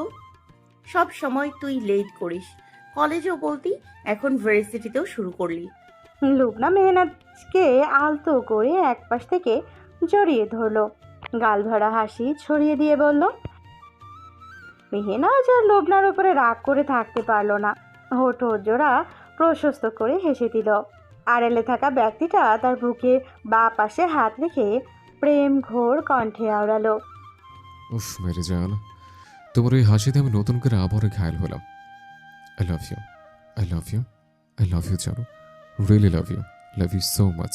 সব সময় তুই লেট করিস, কলেজেও বলতি, এখন ভার্সিটিতেও শুরু করলি। লুবনা মেহনাজকে আলতো করে একপাশ থেকে জড়িয়ে ধরলো, গাল ভরা হাসি ছড়িয়ে দিয়ে বলল। মেহনাজ আর লুবনার উপরে রাগ করে থাকতে পারলো না। হোঁট জোড়া প্রশস্ত করে হেসে দিল। আড়ালে থাকা ব্যক্তিটা তার বুকের বাঁ পাশে হাত রেখে প্রেম ঘোর কণ্ঠে আওড়ালো, উফ মেরে জান, তোমার ওই হাসিতে আমি নতুন করে আবারও ঘায়ল হলাম। I love you, I love you, I love you জানো, really love you so much.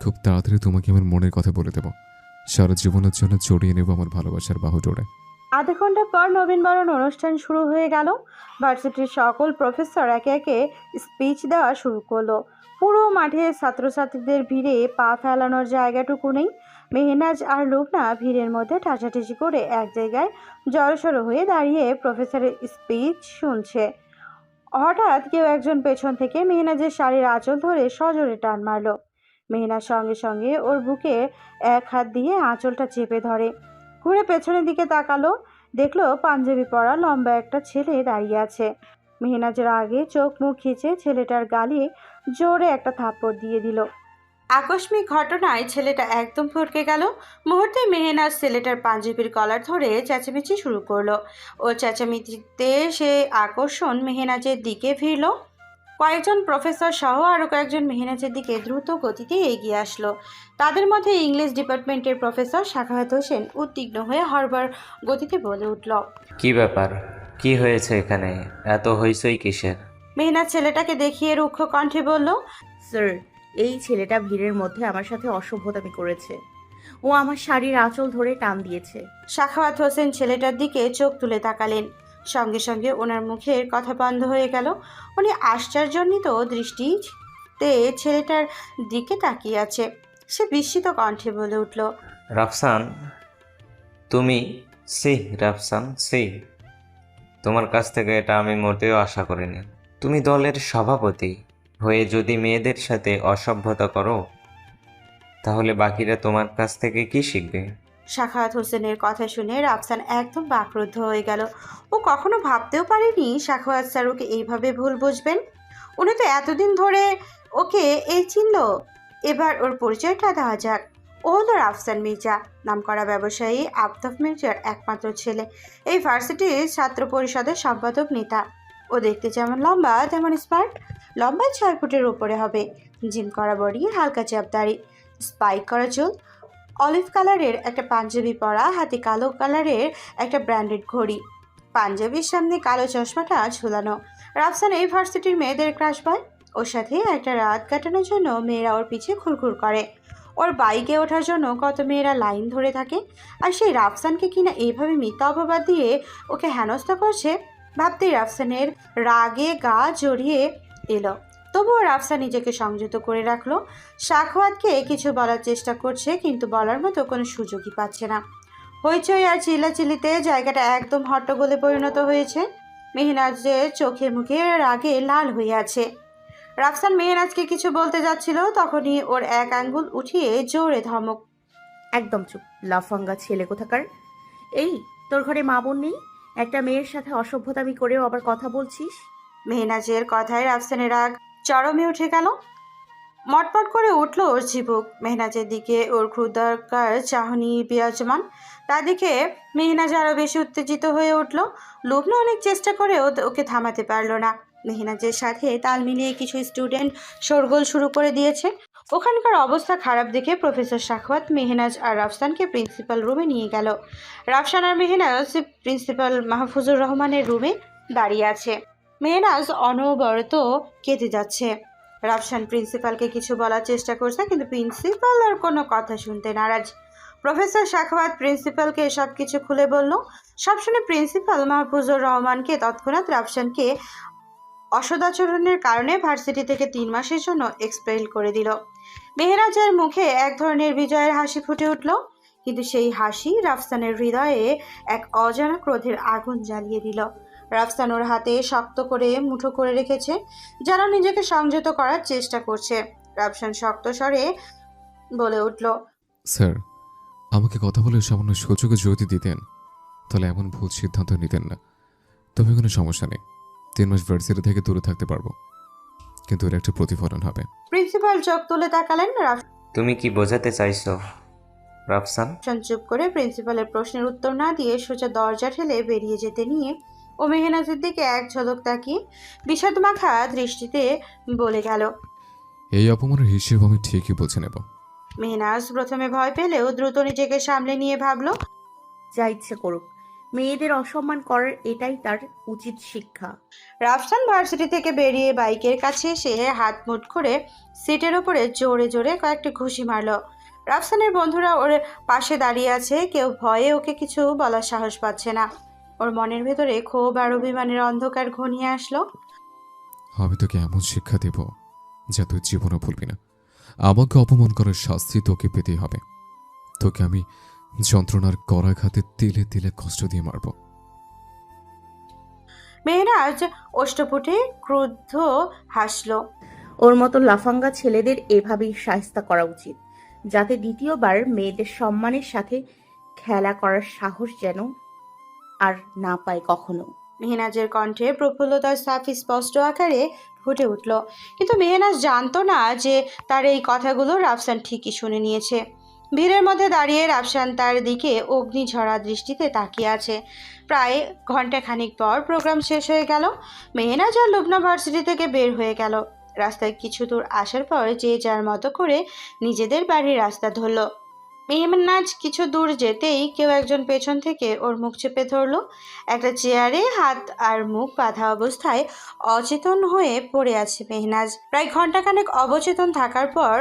খুব তাড়াতাড়ি তোমাকে আমার মনের কথা বলে দেবো, সারা জীবনের জন্য জড়িয়ে নেব আমার ভালোবাসার বাহুডোরে। আধা ঘন্টা পর নবীনবরণ অনুষ্ঠান শুরু হয়ে গেল। ভার্সিটির সকল প্রফেসর একে একে স্পিচ দেওয়া শুরু করলো। পুরো মাঠে ছাত্রছাত্রীদের ভিড়ে পা ফেলানোর জায়গাটুকু নেই। মেহনাজ আর লুবনা ভিড়ের মধ্যে ঠাসাঠাসি করে এক জায়গায় জড়সড় হয়ে দাঁড়িয়ে প্রফেসরের স্পিচ শুনছে। হঠাৎ কেউ একজন পেছন থেকে মেহনাজের শাড়ির আঁচল ধরে সজোরে টান মারলো। মেহনাজ সঙ্গে সঙ্গে ওর বুকে এক হাত দিয়ে আঁচলটা চেপে ধরে। ঘুরে পেছনের দিকে তাকালো, দেখলো পাঞ্জাবি পরা লম্বা একটা ছেলে দাঁড়িয়ে আছে। মেহনাজের আগে চোখ মুখ খিচে ছেলেটার গালে জোরে একটা থাপ্পড় দিয়ে দিল। আকস্মিক ঘটনায় ছেলেটা একদম ফটকে গেল। মুহূর্তে মেহনাজ ছেলেটার পাঞ্জাবির কলার ধরে চেঁচামেচি শুরু করলো। ও চেঁচামেচিতে সে আকর্ষণ মেহনাজের দিকে ফিরল। কয়েকজন প্রফেসর সহ আরও কয়েকজন মেহনাজের দিকে দ্রুত গতিতে এগিয়ে আসলো। তাদের মধ্যে ইংলিশ ডিপার্টমেন্টের প্রফেসর সাখাওয়াত হোসেন উদ্বিগ্ন হয়ে হরবার গতিতে বলে উঠল, কি ব্যাপার, কি হয়েছে এখানে, এত হইচই কিসের? মেহনাজ ছেলেটাকে দেখিয়ে রুক্ষ কণ্ঠে বলল, স্যার, এই ছেলেটা ভিড়ের মধ্যে আমার সাথে অসভ্যতামি করেছে। ও আমার শাড়ির আঁচল ধরে টান দিয়েছে। সাখাওয়াত হোসেন ছেলেটার দিকে চোখ তুলে তাকালেন। সঙ্গে সঙ্গে ওনার মুখের কথা বন্ধ হয়ে গেল। উনি আশ্চর্যান্বিত দৃষ্টিতে ছেলেটার দিকে তাকিয়ে আছে। সে বিস্মিত কণ্ঠে বলে উঠল, রাফসান, তুমি? রাফসান, তোমার কাছ থেকে এটা আমি মোটেও আশা করিনি। তুমি দলের সভাপতি হয়ে যদি মেয়েদের সাথে অসভ্যতা করো, তাহলে বাকিরা তোমার কাছ থেকে কি শিখবে? সাখাওয়াত হোসেনের কথা শুনে রাফসান একদম বাকরুদ্ধ হয়ে গেল। ও কখনো ভাবতেও পারেনি সাখাওয়াত স্যার ওকে এইভাবে ভুল বুঝবেন। উনি তো এতদিন ধরে ওকে এই চিনল। এবার ওর পরিচয়টা দেওয়া যাক। ও হলো রাফসান মির্জা, নামকরা ব্যবসায়ী আফতাব মির্জার একমাত্র ছেলে, এই ভার্সিটির ছাত্র পরিষদের সম্পাদক নেতা। ও দেখতে যেমন লম্বা তেমন স্মার্ট। লম্বা 6 ফুটের উপরে হবে, জিম করা বডি, হালকা চাপদাড়ি, স্পাইক করা চুল, অলিভ কালারের একটা পাঞ্জাবি পরা, হাতে কালো কালারের একটা ব্র্যান্ডেড ঘড়ি, পাঞ্জাবির সামনে কালো চশমাটা ঝুলানো। রাফসান এই ভার্সিটির মেয়েদের ক্রাশ বয়। ওর সাথে একটা রাত কাটানোর জন্য মেয়েরা ওর পিছে ঘুরঘুর করে। ওর বাইকে ওঠার জন্য কত মেয়েরা লাইন ধরে থাকে। আর সেই রাফসানকে কিনা এইভাবে মিথ্যা অপবাদ দিয়ে ওকে হেনস্থা করছে, ভাবতেই রাফসানের রাগে গা জড়িয়ে এলো। তবুও রাফসান নিজেকে সংযত করে রাখলো। সাখাওয়াতকে কিছু বলার চেষ্টা করছে, কিন্তু বলার মতো কোনো সুযোগই পাচ্ছে না। হইচই আর চিল্লাচিল্লিতে জায়গাটা একদম হট্টগোলে পরিণত হয়েছে। মেহনাজের চোখে মুখে রাগে লাল হয়ে আছে। রাফসান মেহনাজকে কিছু বলতে যাচ্ছিল, তখনই ওর এক আঙ্গুল উঠিয়ে জোরে ধমক, একদম চুপ, লাফাঙ্গা ছেলে কোথাকার। এই, তোর ঘরে মা বোন নেই? একটা মেয়ের সাথে অসভ্যতামি করেও আবার কথা বলছিস? মেহনাজের কথায় রাফসানের রাগ চরমে উঠে গেল। মটপট করে উঠল ওর চিবুক। মেহনাজের দিকে ওর ক্ষুদ্রাকার চাহনি বিরাজমান। তা দেখে মেহনাজ আরও বেশি উত্তেজিত হয়ে উঠল। লুবনা অনেক চেষ্টা করেও ওকে থামাতে পারল না। মেহনাজের সাথে তাল মিলিয়ে কিছু স্টুডেন্ট শোরগোল শুরু করে দিয়েছে। ওখানকার অবস্থা খারাপ দেখে প্রফেসর সাখাওয়াত মেহনাজ আর রাফসানকে প্রিন্সিপাল রুমে নিয়ে গেল। রাফসান আর মেহনাজ প্রিন্সিপাল মাহফুজুর রহমানের রুমে দাঁড়িয়ে আছে। মেহনাজ অনবরত কেঁদে যাচ্ছে। রাফসান প্রিন্সিপালকে কিছু বলার চেষ্টা করছে, কিন্তু প্রিন্সিপাল আর কোনো কথা শুনতে নারাজ। প্রফেসর সাখাওয়াত প্রিন্সিপালকে সব কিছু খুলে বলল। সব শুনে প্রিন্সিপাল মাহফুজুর রহমানকে তৎক্ষণাৎ রাফসানকে অসদাচরণের কারণে ভার্সিটি থেকে 3 মাসের জন্য এক্সপেল করে দিল। মেহরাজের মুখে এক ধরনের বিজয়ের হাসি ফুটে উঠল, কিন্তু সেই হাসি রাফসানের হৃদয়ে এক অজানা ক্রোধের আগুন জ্বালিয়ে দিল। রাফসান ওর হাতে শক্ত করে মুঠো করে রেখেছে, যেন নিজেকে সংযত করার চেষ্টা করছে। রাফসান শক্ত স্বরে বলে উঠল, স্যার, আমাকে কথা বলে সামান্য সুযোগে যদি দিতেন তাহলে এমন ভুল সিদ্ধান্ত নিতেন না। তবে কোনো সমস্যা নেই, 3 মাস ভার্সিটি থেকে দূরে থাকতে পারবো, কিন্তু এর একটা প্রতিফলন হবে। প্রিন্সিপাল চোখ তুলে তাকালেন। তুমি কি বোঝাতে চাইছো রাফসান? রাফসান চুপ করে প্রিন্সিপালের প্রশ্নের উত্তর না দিয়ে সোজা দরজা ঠেলে বেরিয়ে যেতে নিয়ে ও মেহনাজের দিকে এক ঝলক তাকিয়ে বিষাদমাখা দৃষ্টিতে বলে গেল, এই অপমানের হিসেব আমি ঠিকই বুঝে নেব। মেহনাজ প্রথমে ভয় পেলেও দ্রুত নিজেকে সামলে নিয়ে ভাবল, যা ইচ্ছে করুক, মেয়েদের অসম্মান করার এটাই তার উচিত শিক্ষা। রাফসান ভার্সিটি থেকে বেরিয়ে বাইকের কাছে এসে হাত মুঠ করে সিটের ওপরে জোরে জোরে কয়েকটি ঘুষি মারল। রাফসানের বন্ধুরা ওর পাশে দাঁড়িয়ে আছে, কেউ ভয়ে ওকে কিছু বলার সাহস পাচ্ছে না। ওর মনের ভেতরে ক্ষোভ আর অভিমানের অন্ধকার ঘনিয়ে আসলো। আমি তোকে এমন শিক্ষা দেব যা তুই জীবনও ভুলবি না। আমাকে অপমান করার শাস্তি তোকে পেতেই হবে। তোকে আমি যন্ত্রণার করাঘাতে তিলে তিলে কষ্ট দিয়ে মারব। মেহরাজ অষ্টপুটে ক্রুদ্ধ হাসলো। ওর মতো লাফাঙ্গা ছেলেদের এভাবেই শায়েস্তা করা উচিত, যাতে দ্বিতীয়বার মেয়েদের সম্মানের সাথে খেলা করার সাহস যেন আর না পায় কখনো। মেহনাজের কণ্ঠে প্রফুল্লতার ছাপ স্পষ্ট আকারে ফুটে উঠল, কিন্তু মেহনাজ জানতো না যে তার এই কথাগুলো রাফসান ঠিকই শুনে নিয়েছে। ভিড়ের মধ্যে দাঁড়িয়ে রাফসান তার দিকে অগ্নিঝরা দৃষ্টিতে তাকিয়ে আছে। প্রায় ঘন্টাখানিক পর প্রোগ্রাম শেষ হয়ে গেল। মেহনাজ আর লুবনা ভার্সিটি থেকে বের হয়ে গেল। রাস্তায় কিছু দূর আসার পর যে যার মতো করে নিজেদের বাড়ির রাস্তা ধরল। মেহনাজ কিছু দূর যেতেই কেউ একজন পেছন থেকে ওর মুখ চেপে ধরল। একটা চেয়ারে হাত আর মুখ বাঁধা অবস্থায় অচেতন হয়ে পড়ে আছে মেহনাজ। প্রায় ঘন্টাখানেক অবচেতন থাকার পর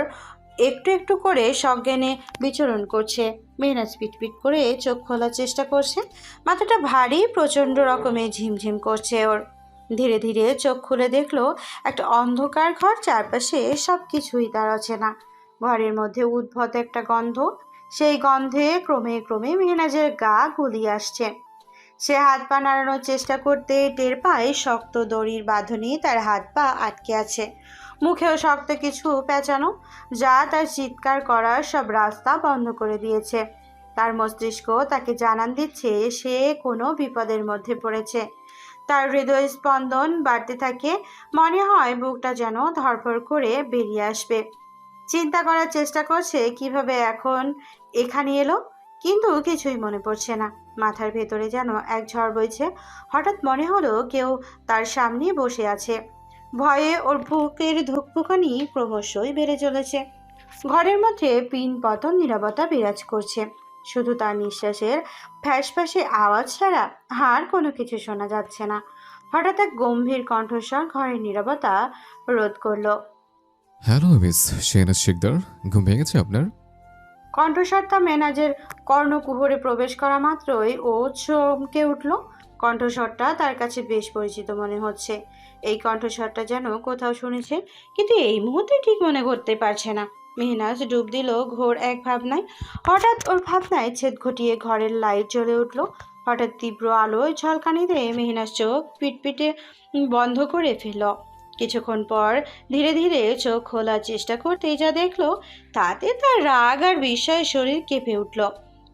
একটু একটু করে সজ্ঞানে বিচরণ করছে। মেহনাজ পিটপিট করে চোখ খোলার চেষ্টা করছে। মাথাটা ভারী, প্রচণ্ড রকমের ঝিমঝিম করছে ওর। ধীরে ধীরে চোখ খুলে দেখলো একটা অন্ধকার ঘর, চারপাশে সব কিছুই তার অচেনা। ঘরের মধ্যে উদ্ভট একটা গন্ধ, সেই গন্ধে ক্রমে ক্রমে মেহনাজের গা গুলিয়ে আসছে। সে হাত পা নাড়ানোর চেষ্টা করতে টের পায় শক্ত দড়ির বাঁধনে তার হাত পা আটকে আছে। মুখেও শক্ত কিছু পেঁচানো, যা তার চিৎকার করার সব রাস্তা বন্ধ করে দিয়েছে। তার মস্তিষ্ক তাকে জানান দিচ্ছে সে কোনো বিপদের মধ্যে পড়েছে। তার হৃদয় স্পন্দন বাড়তে থাকে, মনে হয় বুকটা যেন ধড়ফড় করে বেরিয়ে আসবে। চিন্তা করার চেষ্টা করছে কিভাবে এখন এখানে এলো, কিন্তু কিছুই মনে পড়ছে না। মাথার ভেতরে যেন এক ঝড় বইছে। হঠাৎ মনে হলো কেউ তার সামনে বসে আছে। ভয়ে ওর বুকের ধুকপুকানি ক্রমশই বেড়ে চলেছে। ঘরের মধ্যে পিন পতন নীরবতা বিরাজ করছে। শুধু তার নিঃশ্বাসের ফ্যাঁসফ্যাঁসে আওয়াজ ছাড়া আর কোনো কিছু শোনা যাচ্ছে না। হঠাৎ এক গম্ভীর কণ্ঠস্বর ঘরের নীরবতা রোধ করলো। হ্যালো মিস শেহনাজ শিকদার, ঘুম ভেঙেছে আপনার? কণ্ঠস্বরটা মেনাজের কর্ণকুহরে প্রবেশ করা মাত্রই ও চমকে উঠল। কণ্ঠস্বরটা তার কাছে বেশ পরিচিত মনে হচ্ছে। এই কণ্ঠস্বরটা যেন কোথাও শুনেছে, কিন্তু এই মুহূর্তে ঠিক মনে করতে পারছে না। মেহনাজ ডুব দিল ঘোর এক ভাবনায়। হঠাৎ ওর ভাবনায় ছেদ ঘটিয়ে ঘরের লাইট জ্বলে উঠল। হঠাৎ তীব্র আলোয় ঝলকানিতে মেহনাজ চোখ পিটপিটে বন্ধ করে ফেলল। কিছুক্ষণ পর ধীরে ধীরে চোখ খোলার চেষ্টা করতেই যা দেখলো তাতে তার রাগ আর বিস্ময়ে শরীর কেঁপে উঠল।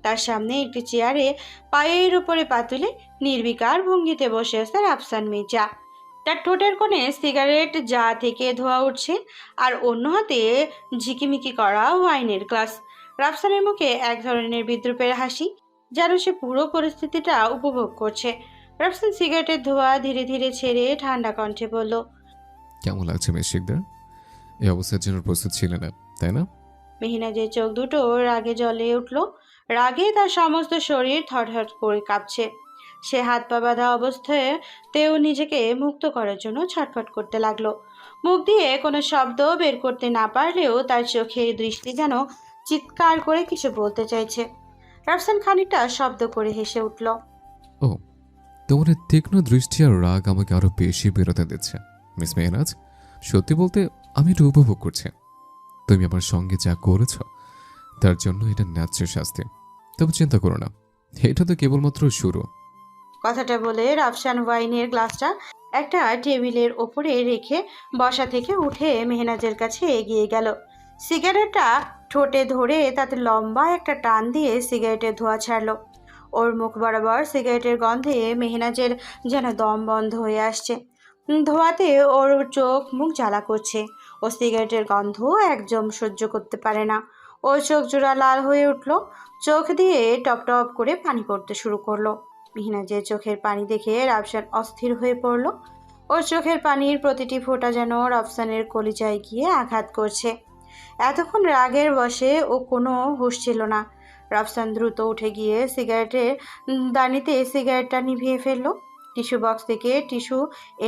তার সামনে একটি চেয়ারে পায়ের উপরে পা তুলে নির্বিকার ভঙ্গিতে বসে আছে রাফসান মির্জা। তার ঠোঁটের কোণে সিগারেট যা থেকে ধোয়া উঠছে, আর অন্য হাতে ঝিকিমিকি করা ওয়াইনের গ্লাস। রাফসানের মুখে এক ধরনের বিদ্রুপের হাসি, যেন সে পুরো পরিস্থিতিটা উপভোগ করছে। রাফসান সিগারেটের ধোঁয়া ধীরে ধীরে ছেড়ে ঠান্ডা কণ্ঠে বলল, কেমন লাগছে মিস শিকদার? এই অবস্থার জন্য প্রস্তুত ছিলে না, তাই না? মেহনাজের চোখ দুটো রাগে জ্বলে উঠল। রাগে তার সমস্ত শরীর থরথর করে কাঁপছে। সে হাত পা বাঁধা অবস্থায় তেও নিজেকে মুক্ত করার জন্য ছটফট করতে লাগলো। মুখ দিয়ে কোনো শব্দ বের করতে না পারলেও তার চোখে দৃষ্টি যেন চিৎকার করে কিছু বলতে চাইছে। রাফসান খানিকটা শব্দ করে হেসে উঠল। ও, তোমার এই তীক্ষ্ণ দৃষ্টি আর রাগ আমাকে আরো বেশি বেরোতে দিচ্ছে মিস মেহনাজ। সত্যি বলতে আমি এটা উপভোগ করছি। তুমি আমার সঙ্গে যা করেছ তার জন্য এটা ন্যায্য শাস্তি। তবে চিন্তা করো না, এটা তো কেবলমাত্র শুরু। কথাটা বলে রাফসান ওয়াইনের গ্লাসটা একটা টেবিলের ওপরে রেখে বসা থেকে উঠে মেহনাজের কাছে এগিয়ে গেল। সিগারেটটা ঠোঁটে ধরে তাতে লম্বা একটা টান দিয়ে সিগারেটের ধোঁয়া ছাড়লো। ওর মুখ বরাবর সিগারেটের গন্ধে মেহনাজের যেন দম বন্ধ হয়ে আসছে। ধোঁয়াতে ওর চোখ মুখ জ্বালা করছে। ও সিগারেটের গন্ধ একদম সহ্য করতে পারে না। ওর চোখ জোড়া লাল হয়ে উঠল। চোখ দিয়ে টপ টপ করে পানি পড়তে শুরু করলো। মেহনাজের চোখের পানি দেখে রাফসান অস্থির হয়ে পড়ল। ওর চোখের পানির প্রতিটি ফোঁটা যেন রাফসানের কলিজায় গিয়ে আঘাত করছে। এতক্ষণ রাগের বশে ও কোনো হুঁশ ছিল না। রাফসান দ্রুত উঠে গিয়ে সিগারেটের দানিতে সিগারেটটা নিভিয়ে ফেললো। টিস্যু বক্স থেকে টিস্যু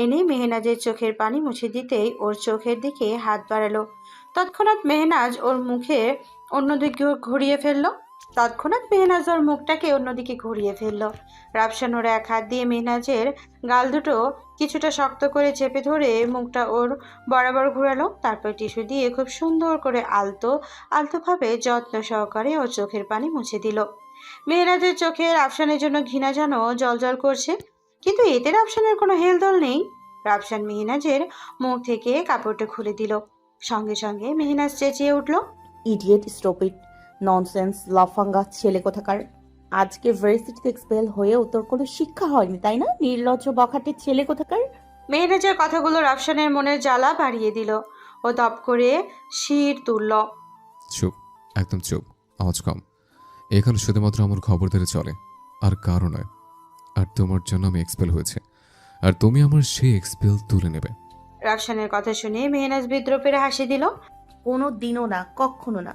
এনে মেহনাজের চোখের পানি মুছে দিতেই ওর চোখের দিকে হাত বাড়ালো। তৎক্ষণাৎ মেহনাজ ওর মুখে অন্যদিকে ঘুরিয়ে ফেললো। মুখটাকে অন্যদিকে ঘুরিয়ে ফেললো। রাফসান ওর এক হাত দিয়ে মেহনাজের গাল দুটো কিছুটা শক্ত করে চেপে ধরে মুখটা ওর বরাবর ঘোরালো। তারপর টিস্যু দিয়ে খুব সুন্দর করে আলতোভাবে যত্ন সহকারে ওর চোখের পানি মুছে দিল। মেহনাজের চোখে রাফসানের জন্য ঘৃণা যেন জলজল করছে, কিন্তু এতে রাফসানের কোনো হেলদোল নেই। রাফসান মেহনাজের মুখ থেকে কাপড়টা খুলে দিল। সঙ্গে সঙ্গে মেহনাজ চেঁচিয়ে উঠল, ইডিয়েট, স্টুপিড, ননসেন্স, লাফাঙ্গা ছেলে কোথাকার! আজকে ভার্সিটিতে এক্সপেল হয়েও তোর কোনো শিক্ষা হয়নি, তাই না? নির্লজ্জ বখাটের ছেলে কোথাকার! মেহনাজের কথাগুলো রাফসানের মনের জ্বালা বাড়িয়ে দিল। ও দপ করে শির তুলল। চুপ, একদম চুপ, আওয়াজ কম। এখানে শুধুমাত্র আমার খবরদারি চলে, আর কারো নয়। আর তোমার জন্য আমি এক্সপেল হয়েছে, আর তুমি আমার সেই এক্সপেল তুলে নেবে। রাফসানের কথা শুনে মেহনাজ বিদ্রুপের হাসি দিল। কোনো দিনও না, কখনো না।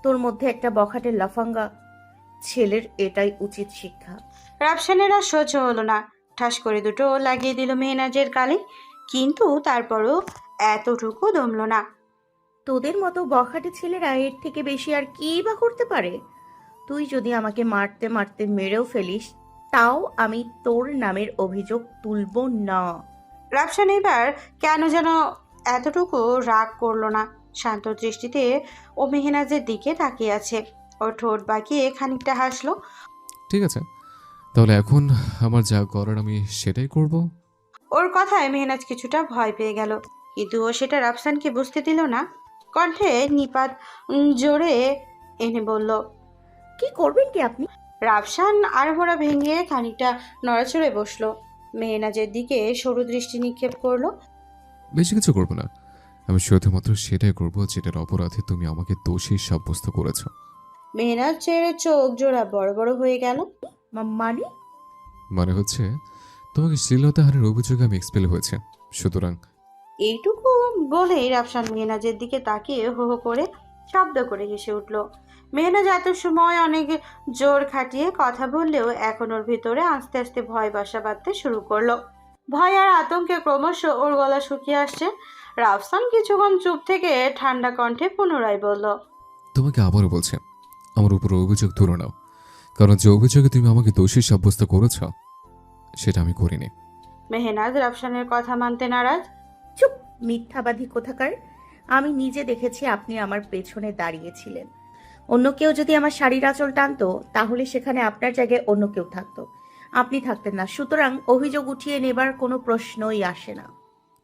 তোর মধ্যে একটা বখাটের লাফাঙ্গা ছেলের এটাই উচিত শিক্ষা। রাফসানের আর সহ্য হলো না। ঠাস করে দুটো লাগিয়ে দিল মেহনাজের গালে, কিন্তু তারপরও এতটুকু দমল না। তোদের মতো বখাটে ছেলেরা এর থেকে বেশি আর কি বা করতে পারে? তুই যদি আমাকে মারতে মারতে মেরেও ফেলিস, তাও আমি তোর নামের অভিযোগ তুলব না। রাফসান এবার কেন যেন এতটুকু রাগ করলো না। শান্ত দৃষ্টিতে ও মেহনাজের দিকে তাকিয়ে আছে। ওর ঠোঁট বাঁকিয়ে খানিকটা হাসলো। ঠিক আছে, তাহলে এখন আমার যা করার আমি সেটাই করব। ওর কথায় মেহনাজ কিছুটা ভয় পেয়ে গেল, কিন্তু ও সেটা রাফসানকে বুঝতে দিল না। কণ্ঠে নিপাত জোরে এনে বলল, কি করবেন কি আপনি? রাফসান আড়মোড়া ভেঙে খানিকটা নড়াচড়ে বসলো। মেহনাজের দিকে সরু দৃষ্টি নিক্ষেপ করলো। বেশি কিছু করবো না, আমি শুধুমাত্র সেটাই করব যেটার অপরাধে তুমি আমাকে দোষী সাব্যস্ত করেছ। মেহনাজ চেয়ে চোখ জোড়া বড় বড় হয়ে গেল। মানে? মানে হচ্ছে তোমাকে শ্লীলতাহারের অভিযোগে আমি এক্সপেল হয়েছে, সুতরাং। এইটুকু বলেই রাফসান মেহনাজের দিকে তাকিয়ে হো হো করে শব্দ করে হেসে উঠল। মেহনাজ এত সময় অনেক জোর খাটিয়ে কথা বললেও এখন ওর ভিতরে আস্তে আস্তে ভয় বাসা বাঁধতে শুরু করলো। ভয় আর আতঙ্কে ক্রমশ ওর গলা শুকিয়ে আসছে। রাফসান কিছুক্ষণ চুপ থেকে ঠান্ডা কণ্ঠে পুনরায় বলল, তোমাকে আবারও বলছে, আমার উপর অভিযোগ তুলে নাও, কারণ যে অভিযোগে তুমি আমাকে দোষী সাব্যস্ত করেছ সেটা আমি করিনি। মেহনাজ রাফসানের কথা মানতে নারাজ। চুপ, মিথ্যাবাদী কোথাকার! আমি নিজে দেখেছি আপনি আমার পেছনে দাঁড়িয়েছিলেন। অন্য কেউ যদি আমার শাড়ির আঁচল টানতো, তাহলে সেখানে আপনার জায়গায় অন্য কেউ থাকতো, আপনি থাকতেন না। সুতরাং অভিযোগ উঠিয়ে নেবার কোনো প্রশ্নই আসে না।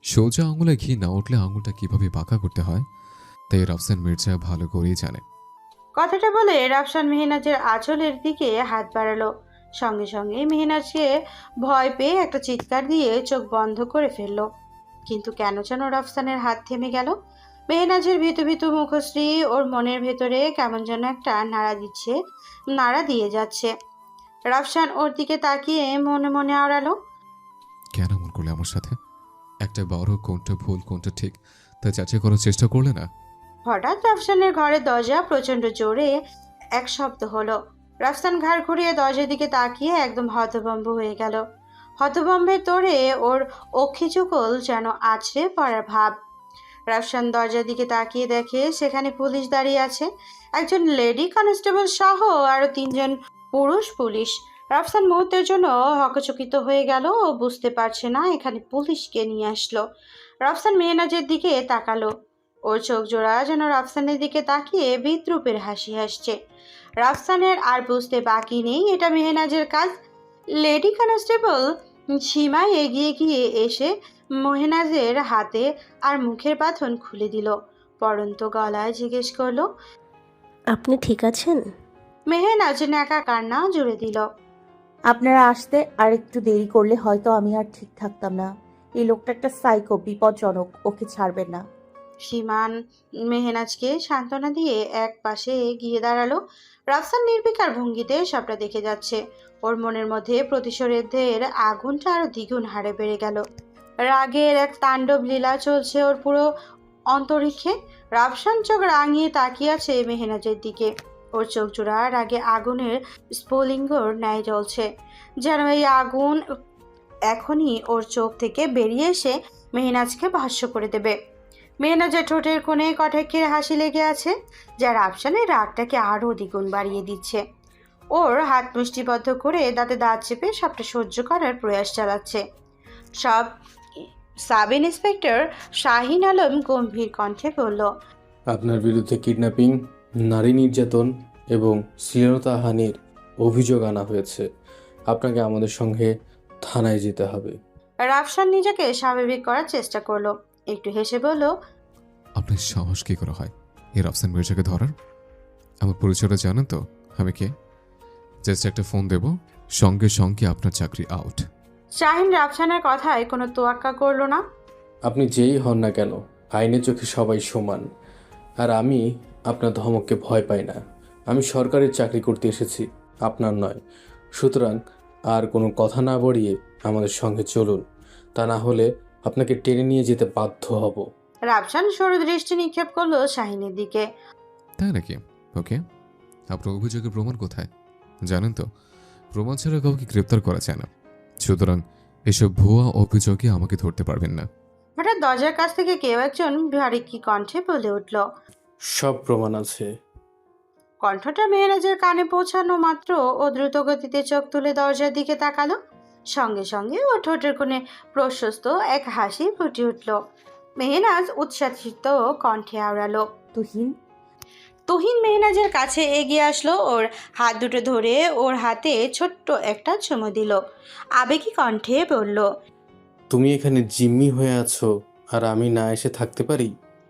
সোজা আঙুলে ঘি না উঠলে আঙুলটা কিভাবে বাঁকা করতে হয়, তাই রাফসান মির্জা ভালো করেই জানে। কথাটা বলে রাফসান মেহনাজের আঁচলের দিকে হাত বাড়ালো। সঙ্গে সঙ্গে মেহনাজকে ভয় পেয়ে একটা চিৎকার দিয়ে চোখ বন্ধ করে ফেললো। কিন্তু কেন যেন রাফসানের হাত থেমে গেল। মেহনাজের ভীতু ভীতু মুখশ্রী ওর মনের ভেতরে কেমন যেন একটা নাড়া দিয়ে যাচ্ছে। রাফসান ওর দিকে তাকিয়ে মনে মনে আওড়ালো, কেন এমন করলে আমার সাথে? একটা বড় কোনটা ভুল কোনটা ঠিক তা যাচাই করার চেষ্টা করলে না? হঠাৎ রাফসানের ঘরের দরজা প্রচণ্ড জোরে এক শব্দ হলো। রাফসান ঘাড় ঘুরিয়ে দরজার দিকে তাকিয়ে একদম হতভম্ব হয়ে গেল। হতভম্বের তোড়ে ওর অক্ষিচুকল যেন আছড়ে পড়ার ভাব। রাফসান দরজার দিকে তাকিয়ে দেখে সেখানে পুলিশ দাঁড়িয়ে আছে, একজন লেডি কনস্টেবল সহ আরো 3জন পুরুষ পুলিশ। রাফসান মুহূর্তের জন্য হকচকিত হয়ে গেল ও বুঝতে পারছে না এখানে পুলিশকে নিয়ে আসলো। রাফসান মেহনাজের দিকে তাকালো। ওর চোখ জোড়া যেন রাফসানের দিকে তাকিয়ে বিদ্রুপের হাসি হাসছে। রাফসানের আর বুঝতে বাকি নেই এটা মেহনাজের কাজ। লেডি কনস্টেবল সীমা এগিয়ে গিয়ে এসে মেহনাজের হাতে আর মুখের বাঁধন খুলে দিল। পরন্ত গলায় জিজ্ঞেস করলো, আপনি ঠিক আছেন? মেহনাজ ন্যাকা কান্না জুড়ে দিল। আপনারা আসতে আর একটু দেরি করলে হয়তো আমি আর ঠিক থাকতাম না। এই লোকটা একটা সাইকো, বিপজ্জনক, ওকে ছাড়বেন না। সীমান মেহনাজকে সান্ত্বনা দিয়ে এক পাশে গিয়ে দাঁড়ালো। রাফসান নির্বিকার ভঙ্গিতে সবটা দেখে যাচ্ছে। ওর মনের মধ্যে প্রতিশোধের আগুনটা আরো দ্বিগুণ হারে বেড়ে গেল। রাগের এক তাণ্ডব লীলা চলছে ওর পুরো অন্তরিক্ষে। রাফসান চোখ রাঙিয়ে তাকিয়ে আছে মেহনাজের দিকে। ওর চোখ জোড়া রাগে আগুনের স্ফুলিঙ্গর ন্যায় জ্বলছে, যেন এই আগুন এখনই ওর চোখ থেকে বেরিয়ে এসে মেহনাজকে ভস্ম করে দেবে। মেহনাজের ঠোঁটের কোণে কটাক্ষের হাসি লেগে আছে, যা রাফসানের রাগটাকে আরও দ্বিগুণ বাড়িয়ে দিচ্ছে। ওর হাত মুষ্টিবদ্ধ করে দাঁতে দাঁত চেপে সবটা সহ্য করার প্রয়াস চালাচ্ছে। সাব ইন্সপেক্টর শাহিন আলম গম্ভীর কণ্ঠে বলল, আপনার বিরুদ্ধে কিডন্যাপিং, নারী নির্যাতন এবং শ্লীলতাহানির অভিযোগ আনা হয়েছে। আপনাকে আমাদের সঙ্গে থানায় যেতে হবে। রাফসান নিজেকে স্বাভাবিক করার চেষ্টা করলো, একটু হেসে বলল, আপনার সাহস কী করে হয় এই রাফসান মির্জাকে ধরার? আমার পরিচয়টা জানেন তো আমি কে? জাস্ট একটা ফোন দেব, সঙ্গে সঙ্গে আপনার চাকরি আউট। শাহিন রাফসানের কথায় কোনো তোয়াক্কা করলো না। আপনি যেই হন না কেন, আইনের চোখে সবাই সমান। আর আমি আপনার ধমককে ভয় পাই না। আমি সরকারি চাকরি করতে এসেছি, আপনার নয়। সুতরাং আর কোনো কথা না বাড়িয়ে আমাদের সঙ্গে চলুন, তা না হলে আপনাকে টেনে নিয়ে যেতে বাধ্য হব। রাফসান সরু দৃষ্টি নিক্ষেপ করলো শাহিনের দিকে। তাই নাকি? ওকে, আপনার অভিযোগের প্রমাণ কোথায় জানেন তো? প্রমাণ ছাড়া কাউকে গ্রেপ্তার করা যায় না, সুতরাং এসব ভুয়া অভিযোগে আমাকে ধরতে পারবেন না। হঠাৎ দরজার কাছ থেকে কেউ একজন ভারী কণ্ঠে বলে উঠল। সব প্রমাণ আছে। কণ্ঠটা মেহনাজের কানে পৌঁছানো মাত্র ও দ্রুত গতিতে চোখ তুলে দরজার দিকে তাকালো। সঙ্গে সঙ্গে ও ঠোঁটের কোণে প্রশস্ত এক হাসি ফুটে উঠল। মেহনাজ উচ্ছ্বাসিত কণ্ঠে আওড়ালো, তুহিন। তুহিন মেহনাজের কাছে এগিয়ে আসলো, ওর হাত দুটো ধরে ওর হাতে ছোট্ট একটা চুমু দিল। আবেগী কণ্ঠে বলল, তুমি এখানে জিম্মি হয়ে আছো আর আমি না এসে থাকতে পারি?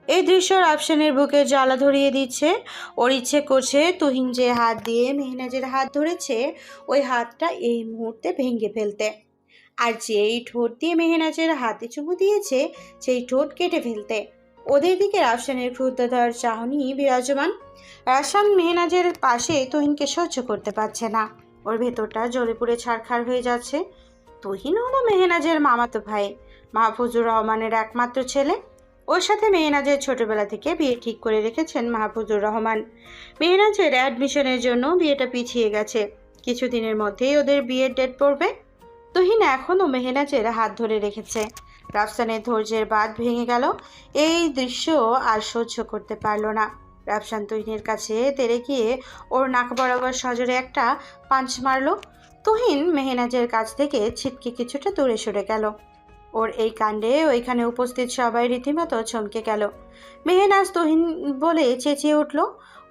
এই দৃশ্য রাফসানের বুকে জ্বালা ধরিয়ে দিচ্ছে। ওর ইচ্ছে করছে তুহিন যে হাত দিয়ে মেহনাজের হাত ধরেছে ওই হাতটা এই মুহূর্তে ভেঙে ফেলতে, আর যেই ঠোঁট দিয়ে মেহনাজের হাতে চুমু দিয়েছে সেই ঠোঁট কেটে ফেলতে। ওদের দিকে রাফসানের ক্রুদ্ধতার চাহনি বিরাজমান। রাফসান মেহনাজের পাশে তুহিনকে সহ্য করতে পারছে না। ওর ভেতরটা জ্বলে পুড়ে ছারখার হয়ে যাচ্ছে। তুহিন হলো মেহনাজের মামাতো ভাই, মাহফুজুর রহমানের একমাত্র ছেলে। ওর সাথে মেহনাজের ছোটবেলা থেকে বিয়ে ঠিক করে রেখেছেন মাহফুজুর রহমান। মেহনাজের অ্যাডমিশনের জন্য বিয়েটা পিছিয়ে গেছে, কিছুদিনের মধ্যেই ওদের বিয়ের ডেট পড়বে। তুহিন এখনও মেহনাজের হাত ধরে রেখেছে। রাফসানের ধৈর্যের বাঁধ ভেঙে গেল। এই দৃশ্য আর সহ্য করতে পারল না। রাফসান তুহিনের কাছে তেড়ে গিয়ে ওর নাক বরাবর সজোরে একটা পাঞ্চ মারল। তুহিন মেহনাজের কাছ থেকে ছিটকে কিছুটা দূরে সরে গেল। ওর এই কাণ্ডে ওইখানে উপস্থিত সবাই রীতিমতো চমকে গেল। মেহনাজ তুহিন বলে চেঁচিয়ে উঠল।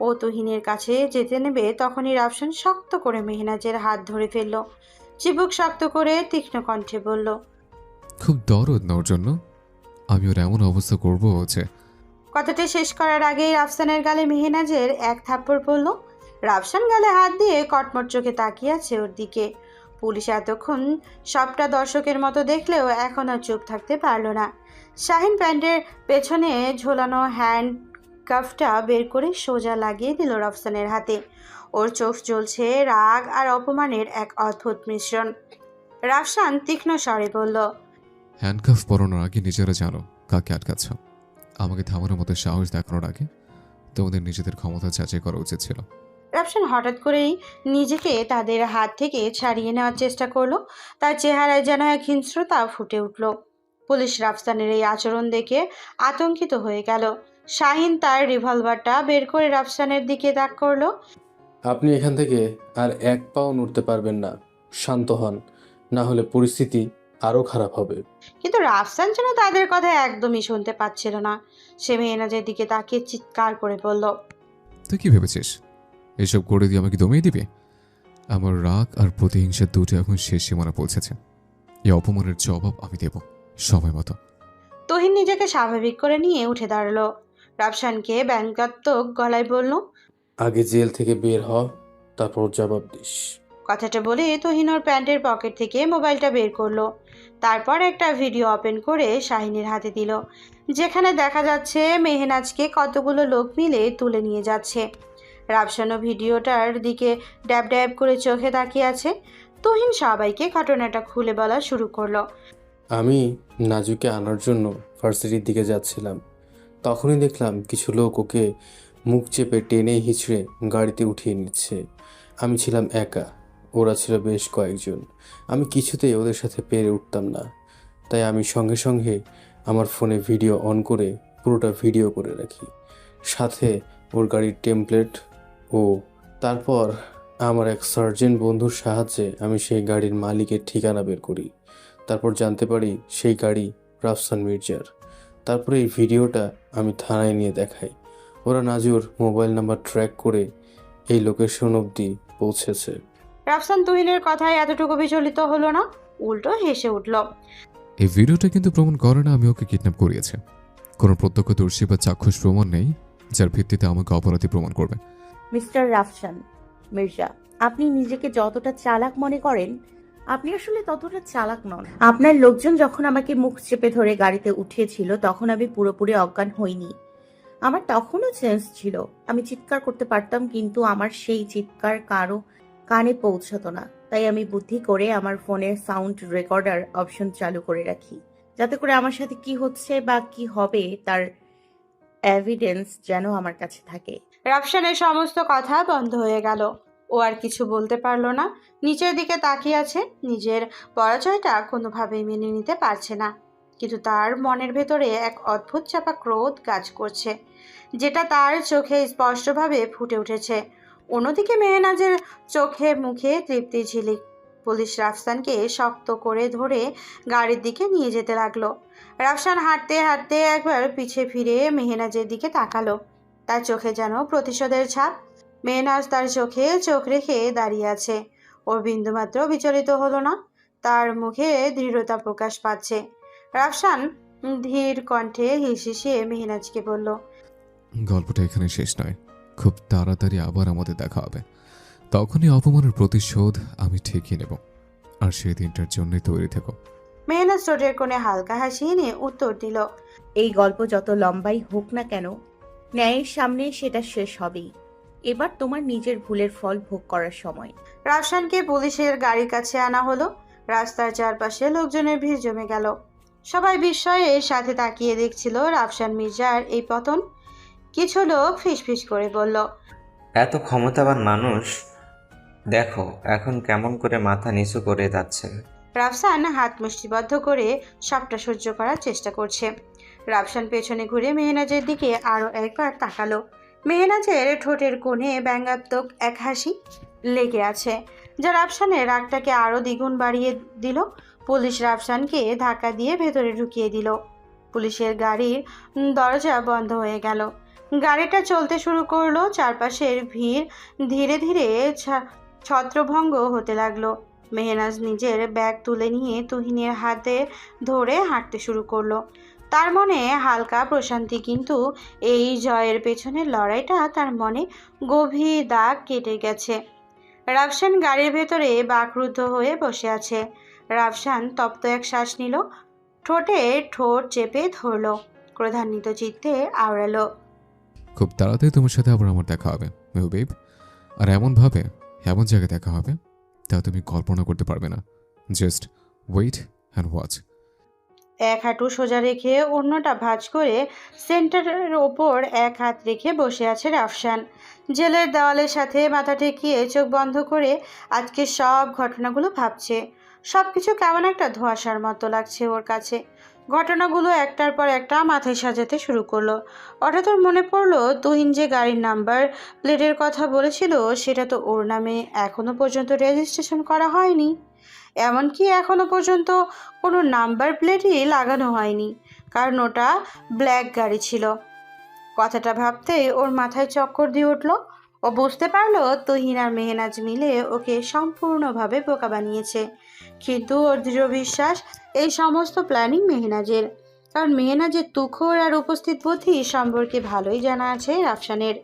ও তুহিনের কাছে যেতে নেবে তখনই রাফসান শক্ত করে মেহনাজের হাত ধরে ফেলল। চিবুক শক্ত করে তীক্ষ্ণ কণ্ঠে বলল, খুব দরদ না ওর জন্য? আমি ওর এমন অবস্থা করবো যে। কথাটা শেষ করার আগেই রাফসানের গালে মেহনাজের এক থাপ্পড় পড়ল। রাফসান গালে হাত দিয়ে কটমট চোখে তাকিয়ে আছে ওর দিকে। পুলিশ এতক্ষণ সবটা দর্শকের মতো দেখলেও এখন আর চুপ থাকতে পারল না। শাহিন প্যান্টের পেছনে ঝোলানো হ্যান্ড কাফটা বের করে সোজা লাগিয়ে দিল রাফসানের হাতে। ওর চোখ জ্বলছে রাগ আর অপমানের এক অদ্ভুত মিশ্রণ। রাফসান তীক্ষ্ণ স্বরে বলল, হ্যান্ডকাফ পরানোর আগে নিজেরা জানো কাকে আটকাচ্ছ। আমাকে থামানোর মতো সাহস দেখানোর আগে তোমাদের নিজেদের ক্ষমতা যাচাই করা উচিত ছিল। রাফসান হঠাৎ করেই নিজেকে তাদের হাত থেকে ছাড়িয়ে নেওয়ার চেষ্টা করলো। তার চেহারায় যেন এক হিংস্রতা ফুটে উঠল। পুলিশ রাফসানের এই আচরণ দেখে আতঙ্কিত হয়ে গেল। শাহিন তার রিভলভারটা বের করে রাফসানের দিকে তাক করলো। আপনি এখান থেকে আর এক পাও নড়তে পারবেন না। শান্ত হন, না হলে পরিস্থিতি আরও খারাপ হবে। কিন্তু রাফসান যেন তাদের কথা একদমই শুনতে পাচ্ছিল না। সে মেহনাজের দিকে তাকিয়ে চিৎকার করে বলল, তুই কি ভেবেছিস এসব করে দিয়ে আমাকে দমিয়ে দিবে? আমার রাগ আর প্রতিহিংসা দুটো এখন শেষ সীমানা পৌঁছেছে। এই অপমানের জবাব আমি দেব সময় মতো। তহিন নিজেকে স্বাভাবিক করে নিয়ে উঠে দাঁড়ালো। রাফসানকে ব্যঙ্গাত্মক গলায় বলল, আগে জেল থেকে বের হ, তারপর জবাব দিস। কথাটা বলে তহিন ওর প্যান্টের পকেট থেকে মোবাইলটা বের করলো। তারপর একটা ভিডিও ওপেন করে শাহিনের হাতে দিল, যেখানে দেখা যাচ্ছে মেহনাজকে কতগুলো লোক মিলে তুলে নিয়ে যাচ্ছে। রাফসানও ভিডিওটার দিকে ড্যাব ড্যাব করে চোখে তাকিয়ে আছে। তহিন সবাইকে ঘটনাটা খুলে বলা শুরু করলো। আমি নাজুকে আনার জন্য ভার্সিটির দিকে যাচ্ছিলাম। তখনই দেখলাম কিছু লোক ওকে মুখ চেপে টেনে হিঁচড়ে গাড়িতে উঠিয়ে নিচ্ছে। আমি ছিলাম একা, ওরা ছিল বেশ কয়েকজন। আমি কিছুতেই ওদের সাথে পেরে উঠতাম না, তাই আমি সঙ্গে সঙ্গে আমার ফোনে ভিডিও অন করে পুরোটা ভিডিও করে রাখি, সাথে ওর গাড়ির টেমপ্লেট। ও তারপর আমার এক সার্জেন্ট বন্ধুর সাহায্যে আমি সেই গাড়ির মালিকের ঠিকানা বের করি। তারপর জানতে পারি সেই গাড়ি রাফসান মির্জার। তারপরে এই ভিডিওটা আমি থানায় নিয়ে দেখাই। ওরা নাজুর মোবাইল নাম্বার ট্র্যাক করে এই লোকেশন অবধি পৌঁছেছে। রাফসান তুহিনের কথায় এতটুকু বিচলিত হলো না, উল্টো হেসে উঠল। এই ভিডিওটা কিন্তু প্রমাণ করে না আমি ওকে কিডন্যাপ করিয়েছি। কোনো প্রত্যক্ষদর্শী বা চাক্ষুষ প্রমাণ নেই যার ভিত্তিতে আমাকে অপরাধী প্রমাণ করবে। মিস্টার রাফসান মির্জা, আপনি নিজেকে যতটা চালাক মনে করেন, আপনি আসলে ততটা চালাক নন। আপনার লোকজন যখন আমাকে মুখ চেপে ধরে গাড়িতে উঠিয়েছিল, তখন আমি পুরোপুরি অজ্ঞান হইনি। আমার তখনও সেন্স ছিল, আমি চিৎকার করতে পারতাম, কিন্তু আমার সেই চিৎকার কারো কানে পৌঁছাতো না। তাই আমি বুদ্ধি করে আমার ফোনের সাউন্ড রেকর্ডার অপশন চালু করে রাখি, যাতে করে আমার সাথে কি হচ্ছে বা কি হবে তার এভিডেন্স যেন আমার কাছে থাকে। রাফসানের সমস্ত কথা বন্ধ হয়ে গেল। ও আর কিছু বলতে পারলো না। নিচের দিকে তাকিয়ে আছে। নিজের পরাজয়টা কোনোভাবেই মেনে নিতে পারছে না। কিন্তু তার মনের ভেতরে এক অদ্ভুত চাপা ক্রোধ কাজ করছে, যেটা তার চোখে স্পষ্টভাবে ফুটে উঠেছে। অন্যদিকে মেহনাজের চোখে মুখে তৃপ্তির ঝিলিক। পুলিশ রাফসানকে শক্ত করে ধরে গাড়ির দিকে নিয়ে যেতে লাগলো। রাফসান হাঁটতে হাঁটতে একবার পিছে ফিরে মেহনাজের দিকে তাকালো। তার চোখে যেন প্রতিশোধের ছাপ। মেহনাজ তার চোখে চোখ রেখে দাঁড়িয়ে আছে। ওর বিন্দুমাত্র বিচলিত হলো না। তার মুখে দৃঢ়তা প্রকাশ পাচ্ছে। রাফসান ধীর কণ্ঠে হিসিয়ে মেহনাজকে বলল, গল্পটা এখানে শেষ নয়। খুব তাড়াতাড়ি আবার আমাদের দেখা হবে। তখনই অপমানের প্রতিশোধ আমি ঠিকই নেব। আর সেই দিনটার জন্যই তৈরি থেকো। মেহনাজ ঠোঁটের কোণে হালকা হাসি নিয়ে উত্তর দিল, এই গল্প যত লম্বাই হোক না কেন, ন্যায়ের সামনে সেটা শেষ হবেই। এবার তোমার নিজের ভুলের ফল ভোগ করার সময়। রাফসানকে পুলিশের গাড়ির কাছে আনা হলো। রাস্তার চারপাশে লোকজনের ভিড় জমে গেল। সবাই বিস্ময়ের সাথে তাকিয়ে দেখছিল রাফসান মির্জার এই পতন। কিছু লোক ফিসফিস করে বলল, এত ক্ষমতাবান মানুষ দেখো এখন কেমন করে মাথা নিচু করে যাচ্ছে। রাফসান হাত মুষ্টিবদ্ধ করে সবটা সহ্য করার চেষ্টা করছে। রাফসান পেছনে ঘুরে মেহনাজের দিকে আরও একবার তাকালো। মেহনাজের ঠোঁটের কোণে ব্যঙ্গাত্মক এক হাসি লেগে আছে, যা রাফসানের রাগটাকে আরও দ্বিগুণ বাড়িয়ে দিল। পুলিশ রাফসানকে ধাক্কা দিয়ে ভেতরে ঢুকিয়ে দিল। পুলিশের গাড়ির দরজা বন্ধ হয়ে গেল। গাড়িটা চলতে শুরু করলো। চারপাশের ভিড় ধীরে ধীরে ছত্রভঙ্গ হতে লাগলো। মেহনাজ নিজের ব্যাগ তুলে নিয়ে তুহিনের হাতে ধরে হাঁটতে শুরু করলো। তার মনে হালকা প্রশান্তি, কিন্তু এই জয়ের পেছনের লড়াইটা তার মনে গভীর দাগ কেটে গেছে। রাফসান গাড়ির ভেতরে বাকরুদ্ধ হয়ে বসে আছে। রাফসান তপ্ত এক শ্বাস নিল, ঠোঁটে ঠোঁট চেপে ধরল, ক্রোধান্বিত চিত্তে আওড়ালো, খুব তাড়াতাড়ি তোমার সাথে আবার আমার দেখা হবে মেহবুব। আর এমনভাবে এমন জায়গায় দেখা হবে তা তুমি কল্পনা করতে পারবে না। Just wait and watch. এক হাঁটু সোজা রেখে অন্যটা ভাঁজ করে সেন্টারের ওপর এক হাত রেখে বসে আছে রাফসান। জেলের দেওয়ালের সাথে মাথা ঠেকিয়ে চোখ বন্ধ করে আজকে সব ঘটনাগুলো ভাবছে। সব কিছু কেমন একটা ধোঁয়াশার মতো লাগছে ওর কাছে। ঘটনাগুলো একটার পর একটা মাথায় সাজাতে শুরু করলো। হঠাৎ ওর মনে পড়লো তুহিন যে গাড়ির নাম্বার প্লেটের কথা বলেছিল সেটা তো ওর নামে এখনো পর্যন্ত রেজিস্ট্রেশন করা হয়নি। এমনকি এখনো পর্যন্ত কোনো নাম্বার প্লেটই লাগানো হয়নি, কারণ ওটা ব্ল্যাক গাড়ি ছিল। কথাটা ভাবতেই ওর মাথায় চক্কর দিয়ে উঠল। ও বুঝতে পারলো তুহিন আর মেহনাজ মিলে ওকে সম্পূর্ণভাবে বোকা বানিয়েছে। কিন্তু ওর দৃঢ় বিশ্বাস এই সমস্ত প্ল্যানিং মেহনাজের, কারণ মেহনাজের তুখোর আর উপস্থিত বুদ্ধি সম্পর্কে ভালোই জানা আছে রাফসানের।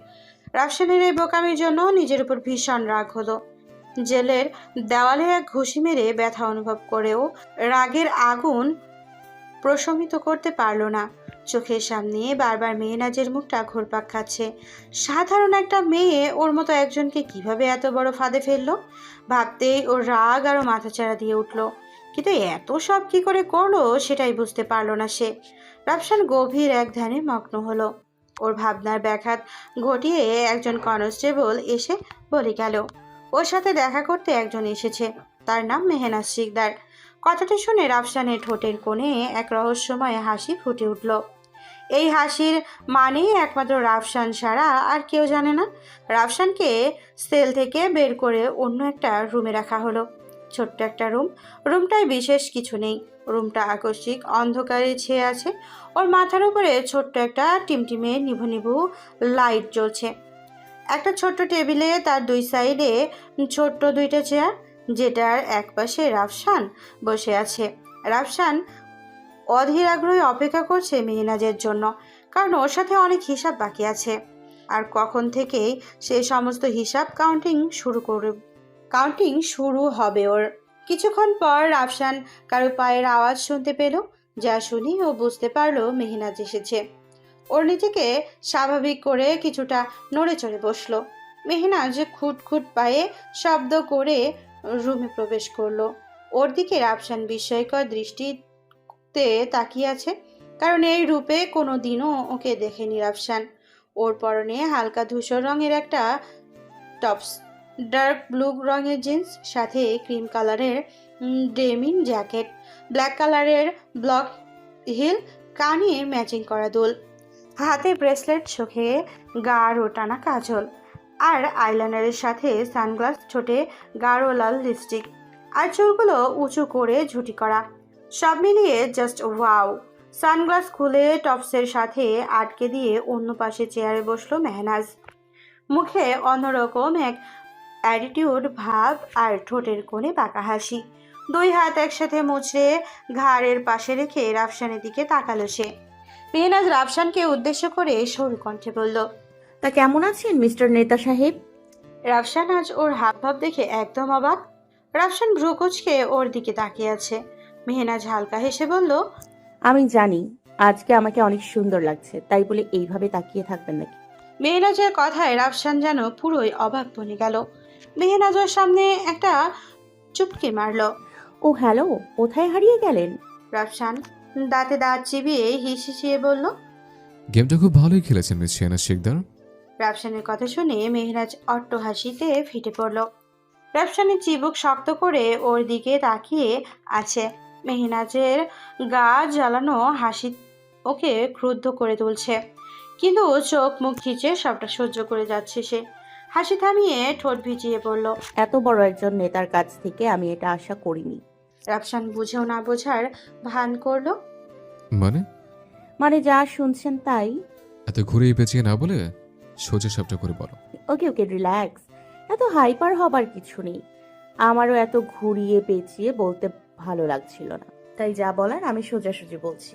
রাফসানের এই বোকামির জন্য নিজের উপর ভীষণ রাগ হলো। জেলের দেওয়ালে এক ঘুষি মেরে ব্যথা অনুভব করেও রাগের আগুন প্রশমিত করতে পারল না। চোখের সামনে বারবার মেহনাজের মুখটা ঘুরপাক খাচ্ছে। সাধারণ একটা মেয়ে ওর মতো একজনকে কিভাবে এত বড় ফাঁদে ফেললো ভাবতেই ওর রাগ আরো মাথাচাড়া দিয়ে উঠল। কিন্তু এত সব কি করে করলো সেটাই বুঝতে পারল না সে। রাফসান গভীর এক ধ্যানে মগ্ন হলো। ওর ভাবনার ব্যাঘাত ঘটিয়ে একজন কনস্টেবল এসে বলে গেল ওর সাথে দেখা করতে একজন এসেছে, তার নাম মেহনাজ শিকদার। কথাটা শুনে রাফসানের ঠোঁটের কোণে এক রহস্যময় হাসি ফুটে উঠল। এই হাসির মানে একমাত্র রাফসান ছাড়া আর কেউ জানে না। রাফসানকে সেল থেকে বের করে অন্য একটা রুমে রাখা হলো। ছোট্ট একটা রুম। রুমটায় বিশেষ কিছু নেই। রুমটা আকস্মিক অন্ধকারে ছেয়ে আছে। ওর মাথার উপরে ছোট্ট একটা টিমটিমে নিভু নিভু লাইট জ্বলছে। একটা ছোট্ট টেবিলে তার দুই সাইডে ছোট্ট দুইটা চেয়ার, যেটার এক পাশে রাফসান বসে আছে। রাফসান অধীর আগ্রহে অপেক্ষা করছে মেহনাজের জন্য, কারণ ওর সাথে অনেক হিসাব বাকি আছে। আর কখন থেকেই সে সমস্ত হিসাব কাউন্টিং শুরু হবে ওর। কিছুক্ষণ পর রাফসান কারো পায়ের আওয়াজ শুনতে পেল, যা শুনি ও বুঝতে পারলো মেহনাজ এসেছে। ওর নিজেকে স্বাভাবিক করে কিছুটা নড়ে চড়ে বসলো। মেহনাজ খুটখুট পায়ে শব্দ করে রুমে প্রবেশ করলো। ওর দিকে রাফসান বিস্ময়কর দৃষ্টিতে তাকিয়ে আছে, কারণ এই রূপে কোনো দিনও ওকে দেখেনি রাফসান। ওর পরনে হালকা ধূসর রঙের একটা টপস, ডার্ক ব্লু রঙের জিন্স, সাথে ক্রিম কালারের ডেমিন জ্যাকেট, ব্ল্যাক কালারের ব্লক হিল, কানে ম্যাচিং করা দুল, হাতে ব্রেসলেট, চোখে গাঢ় টানা কাজল, আর আইলাইনারের সাথে সানগ্লাস, ঠোঁটে গাঢ় লাল লিপস্টিক, আর চুলগুলো উঁচু করে ঝুটি করা। সব মিলিয়ে জাস্ট ওয়াও। সানগ্লাস খুলে টপসের সাথে আটকে দিয়ে অন্য পাশে চেয়ারে বসলো মেহনাজ। মুখে অন্যরকম এক অ্যাটিটিউড ভাব আর ঠোঁটের কোণে বাঁকা হাসি। দুই হাত একসাথে মুচড়ে ঘাড়ের পাশে রেখে রাফসানের দিকে তাকালো সে। মেহনাজ রাফসানকে উদ্দেশ্য করে সরু কণ্ঠে বলল, তা কেমন আছেন মিস্টার নেতা সাহেব? রাফসান আজ ওর হাবভাব দেখে একদম অবাক। রাফসান ভ্রু কুঁচকে ওর দিকে তাকিয়ে আছে। মেহনাজ হালকা হেসে বলল, আমি জানি আজকে আমাকে অনেক সুন্দর লাগছে, তাই বলে এইভাবে তাকিয়ে থাকবেন নাকি? মেহনাজের কথায় রাফসান যেন পুরোই অবাক বনে গেল। মেহনাজের সামনে একটা চুপকে মারল। ও হ্যালো, কোথায় হারিয়ে গেলেন? রাফসান দাঁতে দাঁত চিবিয়ে হিসিয়ে বলল। গেমটা খুব ভালোই খেলেছেন মিস মেহনাজ শিকদার। রাফসানের কথা শুনে মেহনাজ অট্ট হাসিতে ফেটে পড়ল। রাফসানের চিবুক শক্ত করে ওর দিকে তাকিয়ে আছে। মেহনাজের গা জ্বালানো হাসি ওকে ক্রুদ্ধ করে তুলছে, কিন্তু চোখ মুখ খিচে সবটা সহ্য করে যাচ্ছে সে। হাসি থামিয়ে ঠোঁট ভিজিয়ে বলল, এত বড় একজন নেতার কাছ থেকে আমি এটা আশা করিনি। রাফসান বুঝেও না বোঝার ভান করলো। মানে যা শুনছেন তাই। এত ঘুরিয়ে পেঁচিয়ে না বলে সোজা সবটা করে বলো। ওকে ওকে, রিল্যাক্স। এত হাইপার হবার কিছু নেই। আমারও এত ঘুরিয়ে পেঁচিয়ে বলতে ভালো লাগছিল না, তাই যা বলার আমি সোজাসুজি বলছি।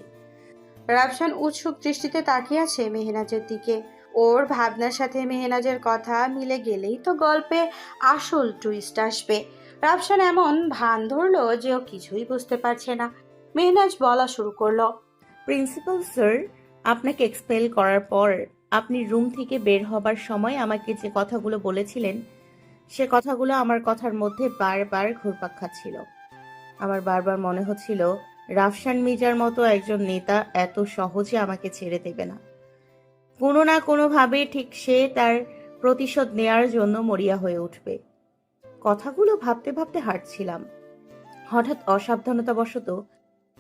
রাফসান উৎসুক দৃষ্টিতে তাকিয়ে আছে মেহনাজের দিকে। ওর ভাবনার সাথে মেহনাজের কথা মিলে গেলেই তো গল্পে আসল টুইস্ট আসবে। রাফসান এমন ভান ধরলো যে ও কিছুই বুঝতে পারছে না। মেহনাজ বলা শুরু করলো, প্রিন্সিপাল স্যার, আপনাকে এক্সপেল করার পর আপনি রুম থেকে বের হবার সময় আমাকে যে কথাগুলো বলেছিলেন, সে কথাগুলো আমার কথার মধ্যে বারবার ঘুরপাক খাচ্ছিল। আমার বারবার মনে হচ্ছিল রাফসান মির্জার মতো একজন নেতা এত সহজে আমাকে ছেড়ে দেবে না। কোনো না কোনোভাবে ঠিক সে তার প্রতিশোধ নেয়ার জন্য মরিয়া হয়ে উঠবে। কথাগুলো ভাবতে ভাবতে হাঁটছিলাম। হঠাৎ অসাবধানতাবশত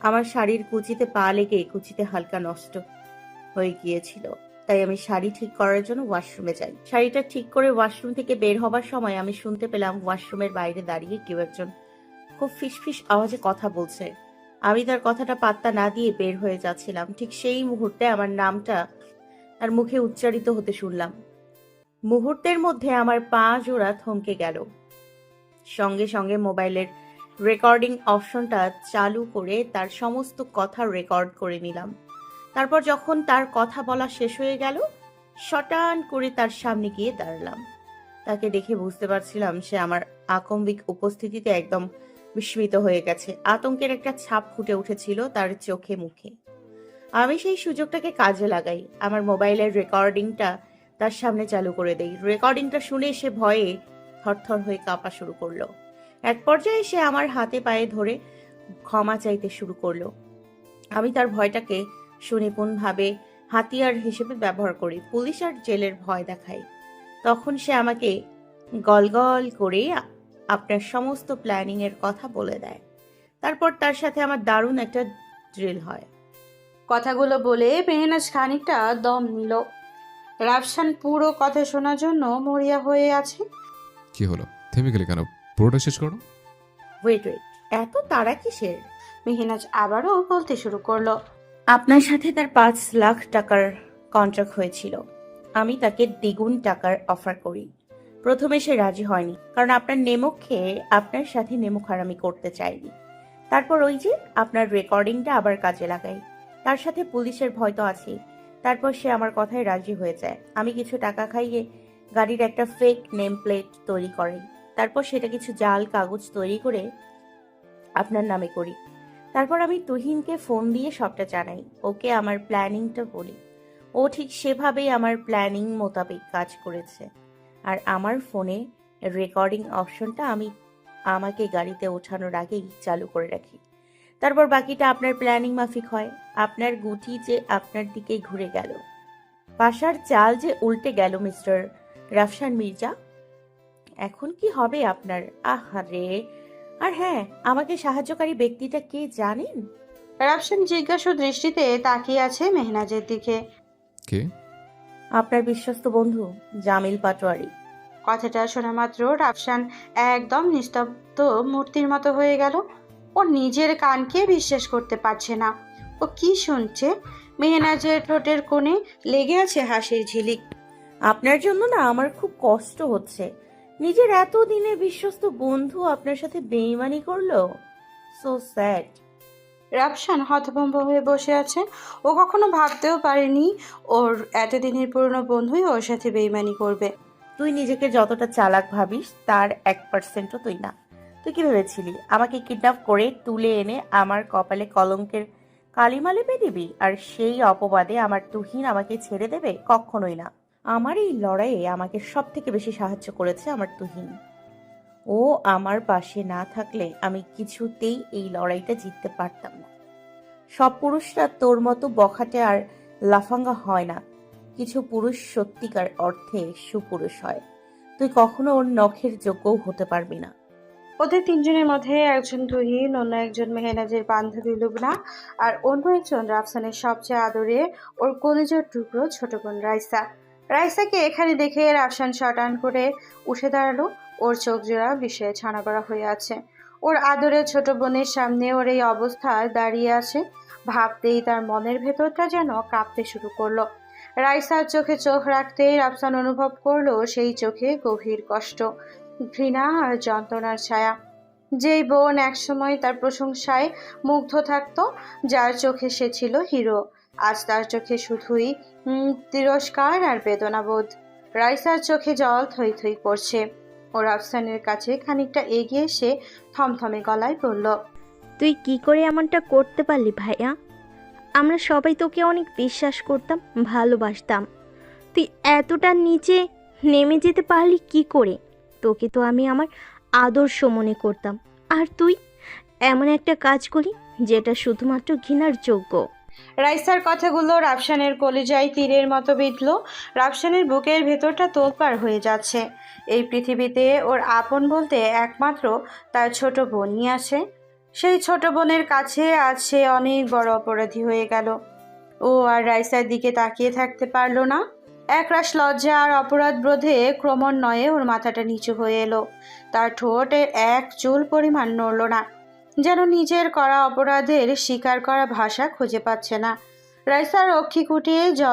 আমার শাড়ির কুচিতে পা লেগে কুচিতে হালকা নষ্ট হয়ে গিয়েছিল। তাই আমি শাড়ি ঠিক করার জন্য ওয়াশরুমে যাই। শাড়িটা ঠিক করে ওয়াশরুম থেকে বের হবার সময় আমি শুনতে পেলাম ওয়াশরুমের বাইরে দাঁড়িয়ে কেউ একজন খুব ফিসফিস আওয়াজে কথা বলছে। আমি তার কথাটা পাত্তা না দিয়ে বের হয়ে যাচ্ছিলাম। ঠিক সেই মুহূর্তে আমার নামটা তার মুখে উচ্চারিত হতে শুনলাম। মুহূর্তের মধ্যে আমার পা জোড়া থমকে গেল। সঙ্গে সঙ্গে মোবাইলের রেকর্ডিং অপশনটা চালু করে তার সমস্ত কথা রেকর্ড করে নিলাম। তারপর যখন তার কথা বলা শেষ হয়ে গেল, শটান করে তার সামনে গিয়ে দাঁড়ালাম। তাকে দেখে বুঝতে পারছিলাম সে আমার আকম্বিক উপস্থিতিতে একদম বিস্মিত হয়ে গেছে। আতঙ্কের একটা ছাপ ফুটে উঠেছিল তার চোখে মুখে। আমি সেই সুযোগটাকে কাজে লাগাই। আমার মোবাইলের রেকর্ডিংটা তার সামনে চালু করে দেই। রেকর্ডিংটা শুনে সে ভয়ে থরথর হয়ে কাঁপা শুরু করলো। এক পর্যায়ে সে আমার হাতে পায়ে ধরে ক্ষমা চাইতে শুরু করলো। আমি তার ভয়টাকে সুনিপুণভাবে হাতিয়ার হিসেবে ব্যবহার করি, পুলিশ আর জেলের ভয় দেখাই। তখন সে আমাকে গলগল করে আপনার সমস্ত প্ল্যানিং এর কথা বলে দেয়। তারপর তার সাথে আমার দারুণ একটা ড্রিল হয়। কথাগুলো বলে মেহনাজ খানিকটা দম নিল। রাফসান পুরো কথা শোনার জন্য মরিয়া হয়ে আছে। কি হলো, থেমে গেলে কেন? পুরোটা শেষ করো। ওয়েট, এত তাড়া কিসের? মেহনাজ আবারও বলতে শুরু করলো। আপনার সাথে তার 5 লাখ টাকার কন্ট্রাক্ট হয়েছিল। আমি তাকে দ্বিগুণ টাকার অফার করি। প্রথমে সে রাজি হয়নি, কারণ আপনার নেমুখ খেয়ে আপনার সাথে নেমুখ হারামি করতে চাইনি। তারপর ওই যে আপনার রেকর্ডিংটা আবার কাজে লাগাই। তার সাথে পুলিশের ভয় তো আছেই। তারপর সে আমার কথায় রাজি হয়ে যায়। আমি কিছু টাকা খাইয়ে গাড়ির একটা ফেক নেম প্লেট তৈরি করি। তারপর সেটা কিছু জাল কাগজ তৈরি করে আপনার নামে করি। তারপর আমি তুহিনকে ফোন দিয়ে সবটা জানাই, ওকে আমার প্ল্যানিংটা বলি। ও ঠিক সেভাবেই আমার প্ল্যানিং মোতাবেক কাজ করেছে। আর আমার ফোনে রেকর্ডিং অপশনটা আমি আমাকে গাড়িতে ওঠানোর আগেই চালু করে রাখি। তারপর বাকিটা আপনার প্ল্যানিং মাফিক হয়। আপনার গুটি যে আপনার দিকেই ঘুরে গেল, পাশার চাল যে উল্টে গেল মিস্টার রাফসান মির্জা। এখন কি হবে আপনার? আহারে! আর হ্যাঁ, আমাকে সাহায্যকারী ব্যক্তিটা কে জানেন? রাফসান জিজ্ঞাসু দৃষ্টিতে তাকিয়ে আছে মেহনাজের দিকে। কে? আপনার বিশ্বস্ত বন্ধু জামিল পাটোয়ারি। কথাটা শোনা মাত্র রাফসান একদম নিস্তব্ধ মূর্তির মতো হয়ে গেল। ও নিজের কানকে বিশ্বাস করতে পারছে না। ও কি শুনছে? মেহনাজের ঠোঁটের কোণে লেগে আছে হাসির ঝিলিক। আপনার জন্য না আমার খুব কষ্ট হচ্ছে। নিজের এত দিনের বিশ্বস্ত বন্ধু আপনার সাথে বেইমানি করলো। So sad. রাফসান হতভম্ব হয়ে বসে আছে। ও কখনো ভাবতেও পারেনি ওর এতদিনের পুরনো বন্ধুই ওর সাথে বেইমানি করবে। তুই নিজেকে যতটা চালাক ভাবিস তার 1%ও তুই না। তুই কি ভেবেছিলি আমাকে কিডন্যাপ করে তুলে এনে আমার কপালে কলঙ্কের কালিমা লেপে দিবি, আর সেই অপবাদে আমার তুহিন আমাকে ছেড়ে দেবে? কখনোই না। আমার এই লড়াইয়ে আমাকে সব থেকে বেশি সাহায্য করেছে আমার তুহিন। ও আমার পাশে না থাকলে আমি কিছুতেই এই লড়াইটা জিততে পারতাম না। সব পুরুষরা তোর মতো বখাটে আর লাফাঙ্গা হয় না। কিছু পুরুষ সত্যিকার অর্থে সুপুরুষ হয়। তুই কখনো ওর নখের যোগ্যও হতে পারবি না। ওদের তিনজনের মধ্যে একজন তুহিন, অন্য একজন মেহনাজের বান্ধবী লুবনা, আর অন্য একজন রাফসানের সবচেয়ে আদরে ওর কলিজার টুকরো ছোট বোন রাইসা। রাইসাকে এখানে দেখে রাফসান শটান করে উঠে দাঁড়ালো। ওর চোখ জোড়া বিষয়ে ছানা করা হয়ে আছে। ওর আদরের ছোট বোনের সামনে ওর এই অবস্থায় দাঁড়িয়ে আছে। ভাবতেই তার মনের ভেতরটা যেন কাঁপতে শুরু করলো। রাইসার চোখে চোখ রাখতেই রাফসান অনুভব করলো সেই চোখে গভীর কষ্ট, ঘৃণা আর যন্ত্রণার ছায়া। যেই বোন একসময় তার প্রশংসায় মুগ্ধ থাকতো, যার চোখে সে ছিল হিরো, আজ তার চোখে শুধুই তিরস্কার আর বেদনাবোধ। রাইসার চোখে জল থই থই করছে। ও রাফসানের কাছে খানিকটা এগিয়ে এসে থমথমে গলায় বলল, তুই কি করে এমনটা করতে পারলি ভাইয়া? আমরা সবাই তোকে অনেক বিশ্বাস করতাম, ভালোবাসতাম। তুই এতটা নিচে নেমে যেতে পারলি কি করে? তোকে তো আমি আমার আদর্শ মনে করতাম, আর তুই এমন একটা কাজ করলি যেটা শুধুমাত্র ঘৃণার যোগ্য। রাইসার কথাগুলো রাফসানের কলিজায় তীরের মতো বিঁধল। রাফসানের বুকের ভেতরটা তোলপাড় হয়ে যাচ্ছে। এই পৃথিবীতে ওর আপন বলতে একমাত্র তার ছোট বোনই আছে। সেই ছোট বোনের কাছে আজ সে অনেক বড় অপরাধী হয়ে গেল। ও আর রাইসার দিকে তাকিয়ে থাকতে পারল না। একরাশ লজ্জা আর অপরাধ বোধে ক্রমান্বয়ে ওর মাথাটা নিচু হয়ে এলো। তার ঠোঁটের এক চুল পরিমাণ নড়ল না, যেন নিজের করা অপরাধের স্বীকার করা ভাষা খুঁজে পাচ্ছে না। রাইসার অক্ষি কুটিয়ে জল